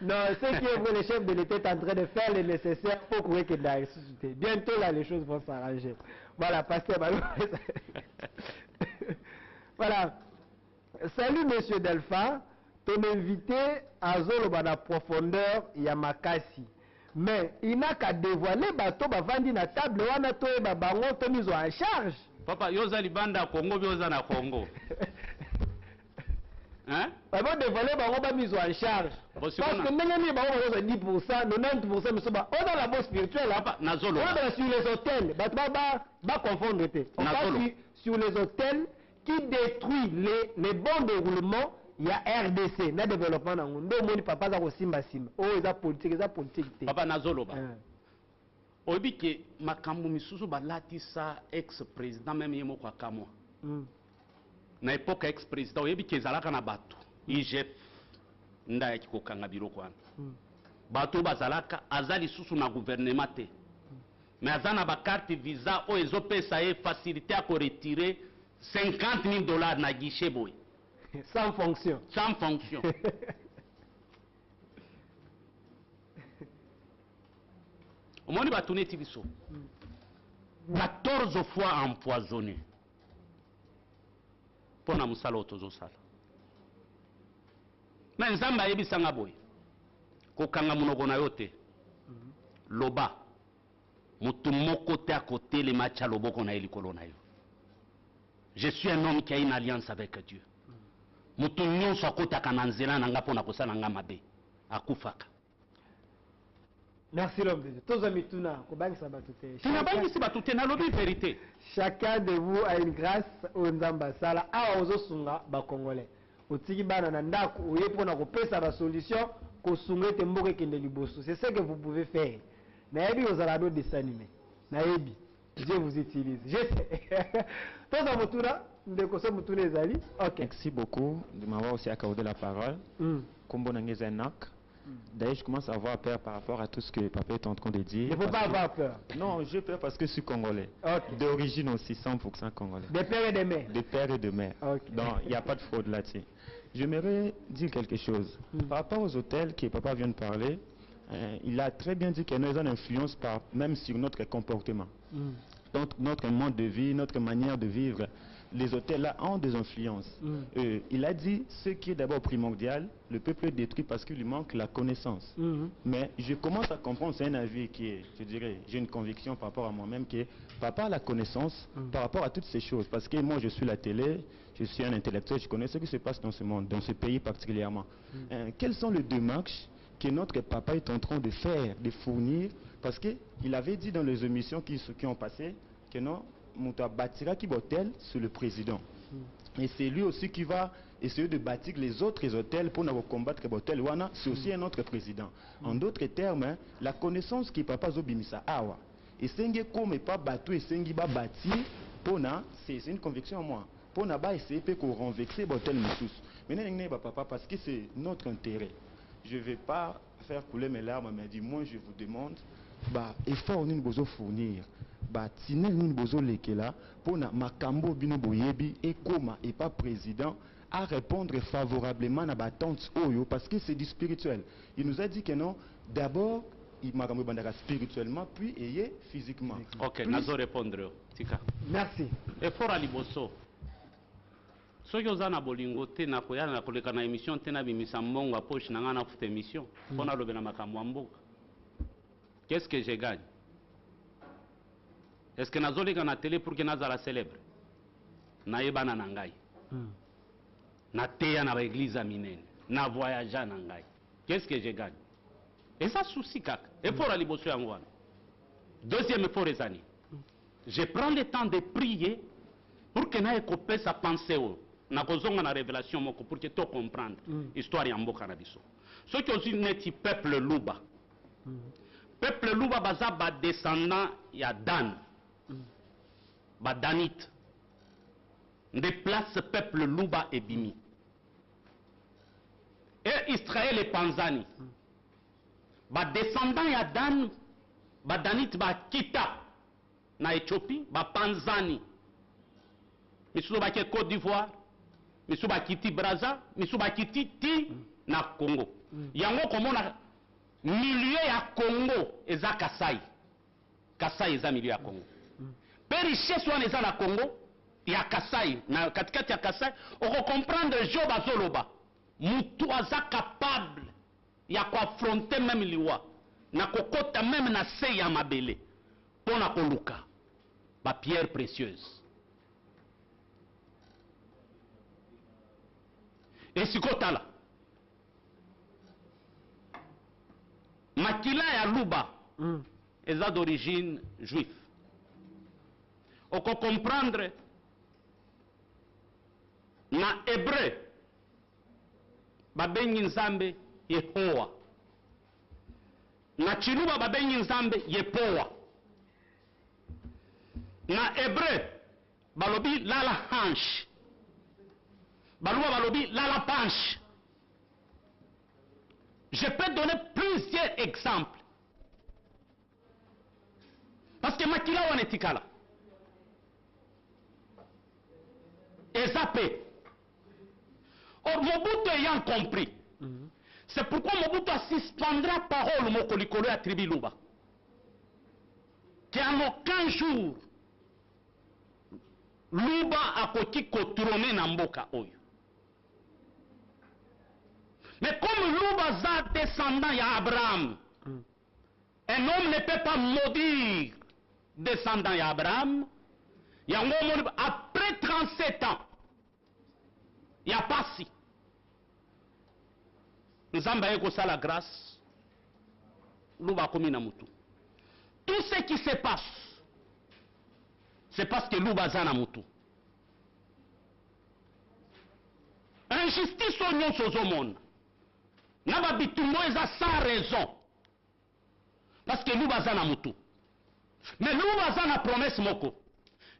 Non, ce qui est vrai, le chef de l'État est en train de faire le nécessaire pour courir qu'il a ressuscité. Bientôt, là, les choses vont s'arranger. Voilà, pasteur Balou. Voilà. Salut, monsieur Delpha. Ton invité à Zoloba la profondeur Yamakasi. Mais il n'a qu'à dévoiler bateau bavandi na table wana to ba bango to miso en charge. Papa, yoza libanda Congo, yoza na Congo. Hein? Avant de voler, on va mise en charge. Parce que nous avons 10%, 90%, mais on a la bourse spirituelle. On va sur les hôtels. On va confondre. On va sur les hôtels qui détruisent les bons déroulements. Il y a RDC, le développement. On papa za simba simba. Oh, ils ont politique, ils ont politique. Papa Nazolo ba. Obi ke makambo misusu balatisa ex-président même yemo kwa kamwa. Na époque ex-président oyebi kezalaka na bato IGF nda ya kikokanga biloko wana bato bazalaka azali susu na gouvernement te mais azana ba carte visa o ezopesa ye facilité à retirer $50,000 na guichet boy sans fonction omoni bato neti biso 14 fois empoisonné pour na musala otozosala na nzambe ayebisanga boye kokanga monoko na yo te loba mutu moko te akotelema tya loboko na ye likolo na yo. Je suis un homme qui a une alliance avec Dieu. Mutu nyonso akotaka na nzela na nga mpona kosala nga mabe akufaka. Merci l'homme de Dieu. Tous amis tuna kobangisa batute. Tunabangisi batute na lobi vérité. Chacun de vous a une grâce au nzamba sala awa ozosunga ba congolais. Otiki bana na ndako oye pona kopesa ba solution ko sungete mboka kende liboso. C'est ce que vous pouvez faire. Na yebi ozalado dessin animé. Na yebi. Dieu vous utilise. Je sais. Tous amis tuna ndeko so mutuna ezali. OK. Merci beaucoup de m'avoir aussi accordé la parole. Kombo nangeza nak. D'ailleurs, je commence à avoir peur par rapport à tout ce que papa est en train de dire. Il ne faut pas avoir peur. Non, j'ai peur parce que je suis congolais. Ok. D'origine aussi 100% congolais. Des pères et des mères. De père et de mère. Ok. Donc, il n'y a pas de fraude là-dessus. J'aimerais dire quelque chose. Par rapport aux hôtels que papa vient de parler, il a très bien dit qu'ils ont une influence même sur notre comportement. Donc, notre mode de vie, notre manière de vivre. Les hôtels-là ont des influences. Il a dit ce qui est d'abord primordial, le peuple est détruit parce qu'il lui manque la connaissance. Mais je commence à comprendre, c'est un avis qui est, je dirais, j'ai une conviction par rapport à moi-même, qui est par rapport à la connaissance, par rapport à toutes ces choses. Parce que moi, je suis la télé, je suis un intellectuel, je connais ce qui se passe dans ce monde, dans ce pays particulièrement. Quelles sont les démarches que notre papa est en train de faire, de fournir? Parce qu'il avait dit dans les émissions qui ont passé que non, Mouta bâtira qui hôtel sur le président. Et c'est lui aussi qui va essayer de bâtir les autres hôtels pour nous combattre l'hôtel Wana. C'est aussi un autre président. En d'autres termes, la connaissance qui papa Zobimisa Awa. Et c'est comme pas bateau et c'est bâti pour c'est une conviction en moi. Pour n'a pas essayer de renverser l'hôtel Moussous. Mais non, papa, parce que c'est notre intérêt. Je ne vais pas faire couler mes larmes, mais du moins je vous demande, effort nous besoin fournir. Tinel nous besoin là pour na makambo bino boyebi et koma et pas président à répondre favorablement à l'attente oyo parce que c'est du spirituel. Il nous a dit que non, d'abord il m'a bandaka spirituellement puis et physiquement. Ok, nazo répondre. Tika. Merci. Effort à liboso. Soki oza na bolingo te na koya na koleka na émission te na bimisa mbongo poche na ngana futa émission pona lobela makambo ya mboka. Qu'est-ce que je gagne? Est-ce que nazoleka na télé pour que nazala célèbre? Na yebana na ngai. Na teya na église minene. Na voyage na ngai. Qu'est-ce que je gagne? Et ça souci kaka. Effort à liboso yango wana. Deuxième effort les années. Je prends le temps de prier pour que na ekope sa pensée o. Na kozonga na révélation moko pour que to comprendre histoire ya mboka na biso. Ce qui aussi neti peuple Luba. Peuple Luba baza ba descendant ya Dan. Badanite. Déplace peuple Luba et Bimi. Et Israël et Panzani. Ba descendant ya Dan, Badanite ba kita na Éthiopie, ba Panzani. Misuba ba Côte d'Ivoire, misuba kiti Brazza, misuba kiti ti na Congo. Yango komona milieu ya Congo eza Kasai. Kasai eza milieu ya Congo. Richesse wana eza na Congo ya Kasai na katikati ya Kasai oko comprendre Job azoloba mutu aza capable ya kuaffronter même liwa na kokota même na se ya mabele pona koluka ba pierre précieuse et sikotala makila ya Luba eza d'origine juive. On peut comprendre na hébreu babengi nzambe Yehowa na chiluba babengi nzambe Yepowa na hébreu balobi lala hanche baluba balobi lala panche. Je peux donner plusieurs exemples parce que makila wana etikala Ezapé. Or, Mobutu ayant compris, c'est pourquoi Mobutu a suspendu la parole Mokolikolo à Tribi Luba. Qu'en aucun jour, Luba a koti kotrone Namboka Oyo. Mais comme Luba za descendant ya Abraham, un homme ne peut pas maudire descendant ya Abraham. Après 37 ans, il n'y a pas si. Nous avons ça la grâce. Nous avons tout ce qui se passe, c'est parce que nous avons mutu. Injustice au nom de monde. Nous avons sans raison. Parce que nous avons mutu. Mais nous avons la promesse moko.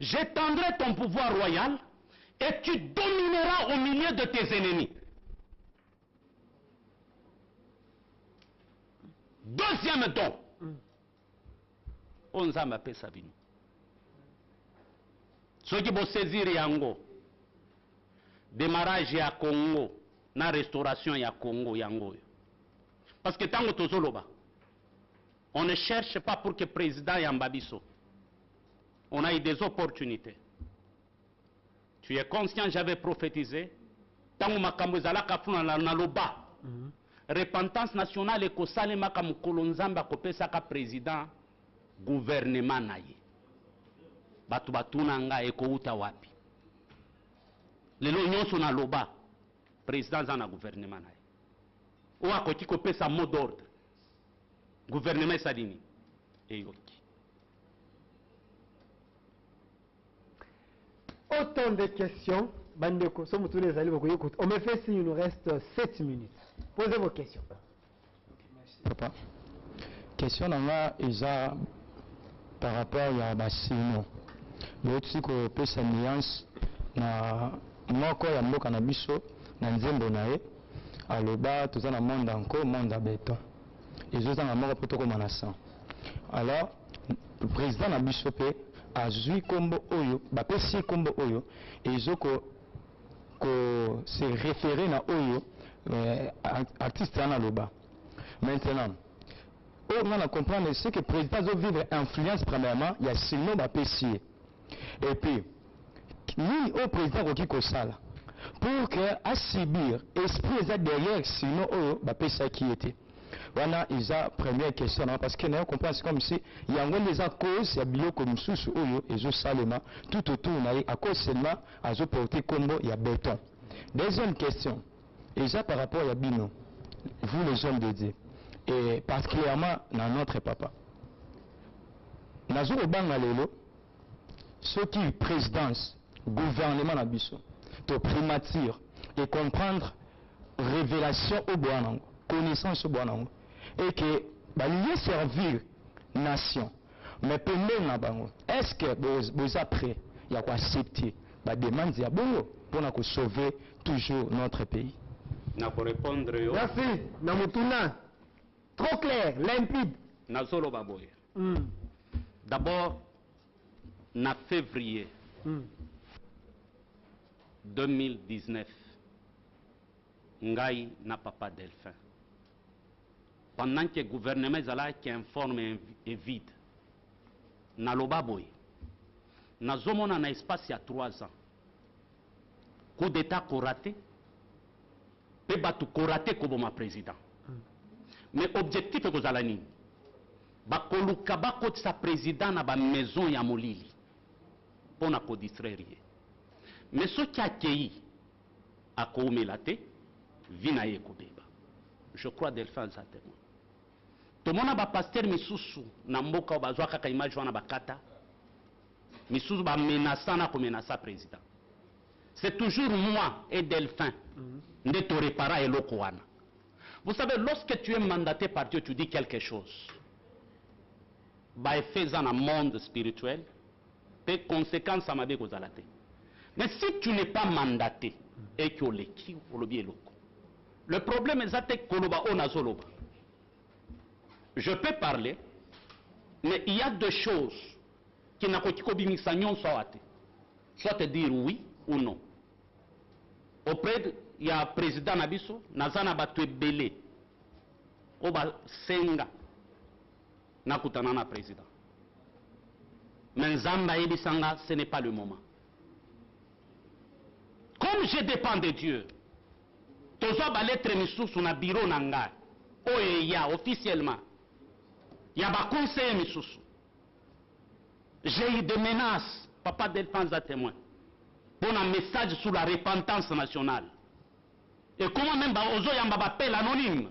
J'étendrai ton pouvoir royal et tu domineras au milieu de tes ennemis. Deuxième don. On zamba pesa bino. Soki bo saisir yango. Démarrage ya Congo na restauration ya Congo yango. Parce que tango tozoloba. On ne cherche pas pour que président Yambabiso. On a eu des opportunités. Tu es conscient, j'avais prophétisé. Tango makambo ezalaka funa na loba. Repentance nationale et kosalema ka mukolo nzambe akopesaka président gouvernement na ye. Batu batuna nga ekouta wapi. Lelo nyonso na loba président za na gouvernement na ye. O akoti kopesa mot d'ordre. Gouvernement sadini eyoki. Autant de questions. Bandeko, sommes tous les alliés. On me fait signe, il nous reste 7 minutes. Posez vos questions. Papa, question déjà par rapport à Bassino. L'autre que peut sa nuance na moko ya mboka na biso na nzembo na ye aloba toza na monde encore monde à béton. Et autres na moko poto ko manasa. Alors le président na biso pe azui kombo oyo ba pesi kombo oyo ezoko ko se référer na oyo artiste na loba. Maintenant on a comprendre ce que le président doit vivre influence premièrement il y a sinon ba pesi et puis ni au président qui kosala pour que asibir esprit est derrière sinon oyo ba pesi qui était. Voilà, ils ont première question parce que nous comprenons comme si il y a les causes ya biloko mususu oyo ezo salema tout autour na à cause seulement azo porter combo ya béton. Deuxième question, déjà par rapport à bino, vous les hommes de Dieu et particulièrement dans notre papa. Nazo obanga lelo ceux qui présidence gouvernement na biso to primature et comprendre révélation au boanango, connaissance au boanango. Et que lié servir nation mais pendant na bango est-ce que vous après il y a quoi accepter la demande ya bongo pour na sauver toujours notre pays. Na ko répondre yo. Merci Namutuna. Trop clair, limpide. Na solo baboye. D'abord na février 2019 ngai na papa Delphin. Pendant que le gouvernement est informe et vide, na lobaboy, na zomona na espace il y a 3 ans, coup d'état koraté, pe batu koraté comme ma président. Mais objectif est que zalani, ba koluka ba kote sa président na ba maison ya molili, pour na ko distraire. Mais ce qui a accueilli, a koumelate, vina ye kobeba. Je crois Delphin ça témoin. Tomona ba pasteur misusu na mboka bazwa kaka image wana bakata misusu ba menaça na ko menaça président. C'est toujours moi et Delphin nde to repara eloko wana. Vous savez, lorsque tu es mandaté par Dieu, tu dis quelque chose. Ba effet dans le monde spirituel, peu conséquences à ma vie kozalate. Mais si tu n'es pas mandaté et que leki olobi eloko. Le problème est que koloba onazoloba. Je peux parler, mais il y a 2 choses qui n'a pas soit te dire oui ou non. Auprès, il y a un président Nabiso, Nazana Batwe Belé, Oba Senga, Nakutana na président. Mais Zamba Ebisanga, ce n'est pas le moment. Comme je dépends de Dieu, Tozo ba lettre misou sur na bureau nanga, oyeya officiellement. Il y a des conseillers misusu. J'ai eu des menaces, papa Delphin a témoin, pour un message sur la repentance nationale. Et comment même Ozo Yamba appel anonyme.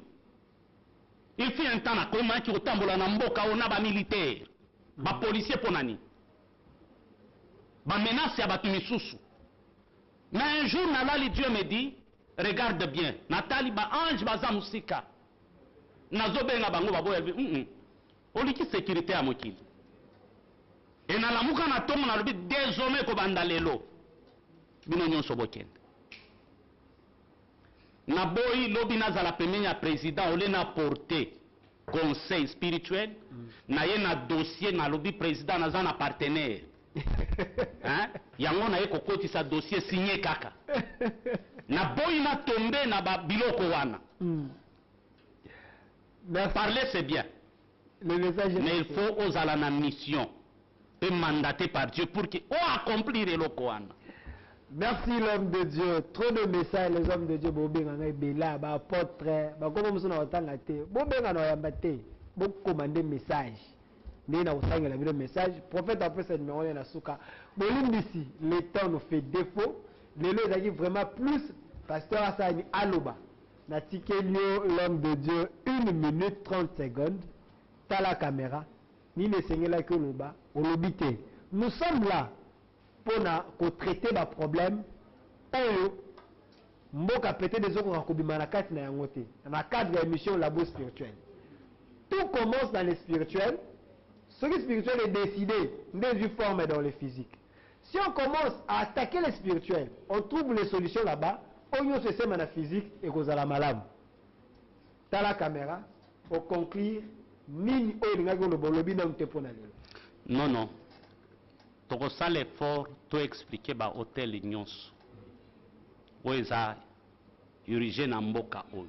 Il fait un temps comment qui otambola na mboka on a ba militaire, ba policier pour nani. Ba menace ya batu misusu. Mais un jour Nalali Dieu me dit, regarde bien, Nathalie ba ange baza musika. Nazobenga bango babo elbi. Oliki sécurité à mokili. Et na lamuka na tomu na lobi désormais ko banda lelo. Bino nyonso bokende. Na boyi lobi na za la premier président ole na porté conseil spirituel, na ye na dossier na lobby président na zana partenaire. Hein? Yango na ye kokoti sa dossier signé kaka. Na boy na tombe na ba biloko wana. Parler c'est bien. Le message mais il faut oser la mission et mandaté par Dieu pour qu'il accomplir le Kohan. Merci l'homme de Dieu. Trop de messages, les hommes de Dieu, apôtre, comme nous avons commandé message. Nous avons message. Prophète après ce numéro, le temps nous fait défaut. Les lois ont vraiment plus. Pasteur Assani Aloba. L'homme de Dieu, 1 minute 30 secondes. T'as la caméra. Ni les seigneurs que nous bas. Nous sommes là pour traiter les problèmes. Mboka pété des autres rakobima na kati na yangote. Na cadre de l'émission Labo spirituel. Tout commence dans le spirituel. Ce qui est spirituel est décidé dans une forme dans le physique. Si on commence à attaquer le spirituel, on trouve les solutions là-bas. On y se sème dans la physique et cause à la malade. T'as la caméra pour conclure. Ni non, non. Tu as l'effort de expliquer ba hôtel Nyons. Où est urgé na mboka oyo.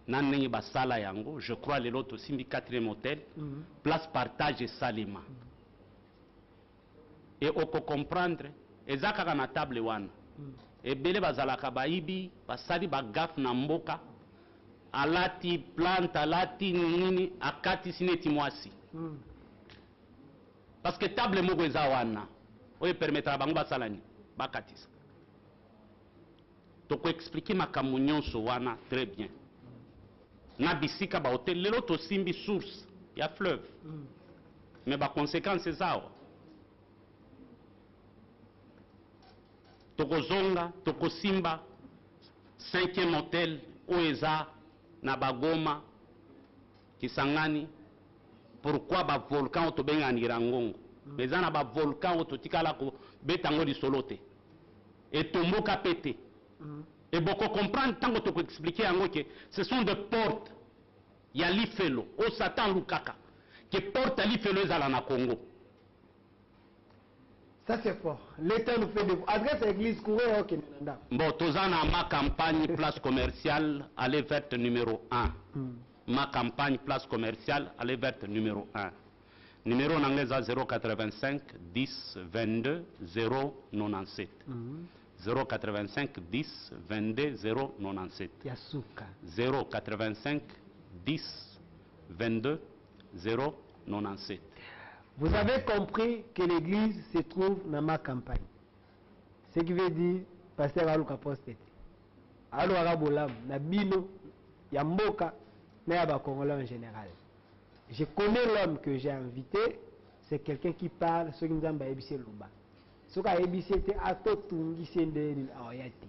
Nanni ba sala yango, je crois les autres aussi 4e hôtel, place partage salima. Et on peut comprendre, ezaka na table wana. Et bele bazalaka ba ibi, basali ba gaf na mboka. Alati plante, alati nini, akati sineti mwasi. Parce que table mogo eza wana, oye permettra bango basalani, bakatisa. Toko expliquer makambo nyonso wana très bien. Na bisika ba hotel, lelo to simbi source, ya fleuve. Mais ba conséquence eza. Toko zonga, toko simba, 5e hôtel, oeza. Na bagoma Kisangani, pourquoi ba volcan auto benga Nirangongo mais na ba volcan auto tikala ko betango di solote et tomboka pété et beaucoup comprendre tant que tu peux expliquer en que ce sont des portes ya lifelo o Satan lukaka que porte lifelo ezala na Congo. Ça c'est fort. L'État nous fait des... Adresse à l'église courée au Kenya. Bon, tozana ma campagne place commerciale, allez verte numéro 1. Ma campagne place commerciale, allez verte numéro 1. Numéro en anglais 085 10 22 097. 085 10 22 097. Yasuka. 085 10 22 097. Vous avez compris que l'église se trouve dans ma campagne. Ce qui veut dire, pasteur Alouka Postet. Alou Arabolam, Nabino, Yamboka, Nayaba Congolais en général. Je connais l'homme que j'ai invité, c'est quelqu'un qui parle, ce qui nous a dit Luba. Ce qui a dit, c'était Atotungi Sende Aoyati.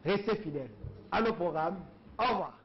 Restez fidèles à nos programmes. Au revoir.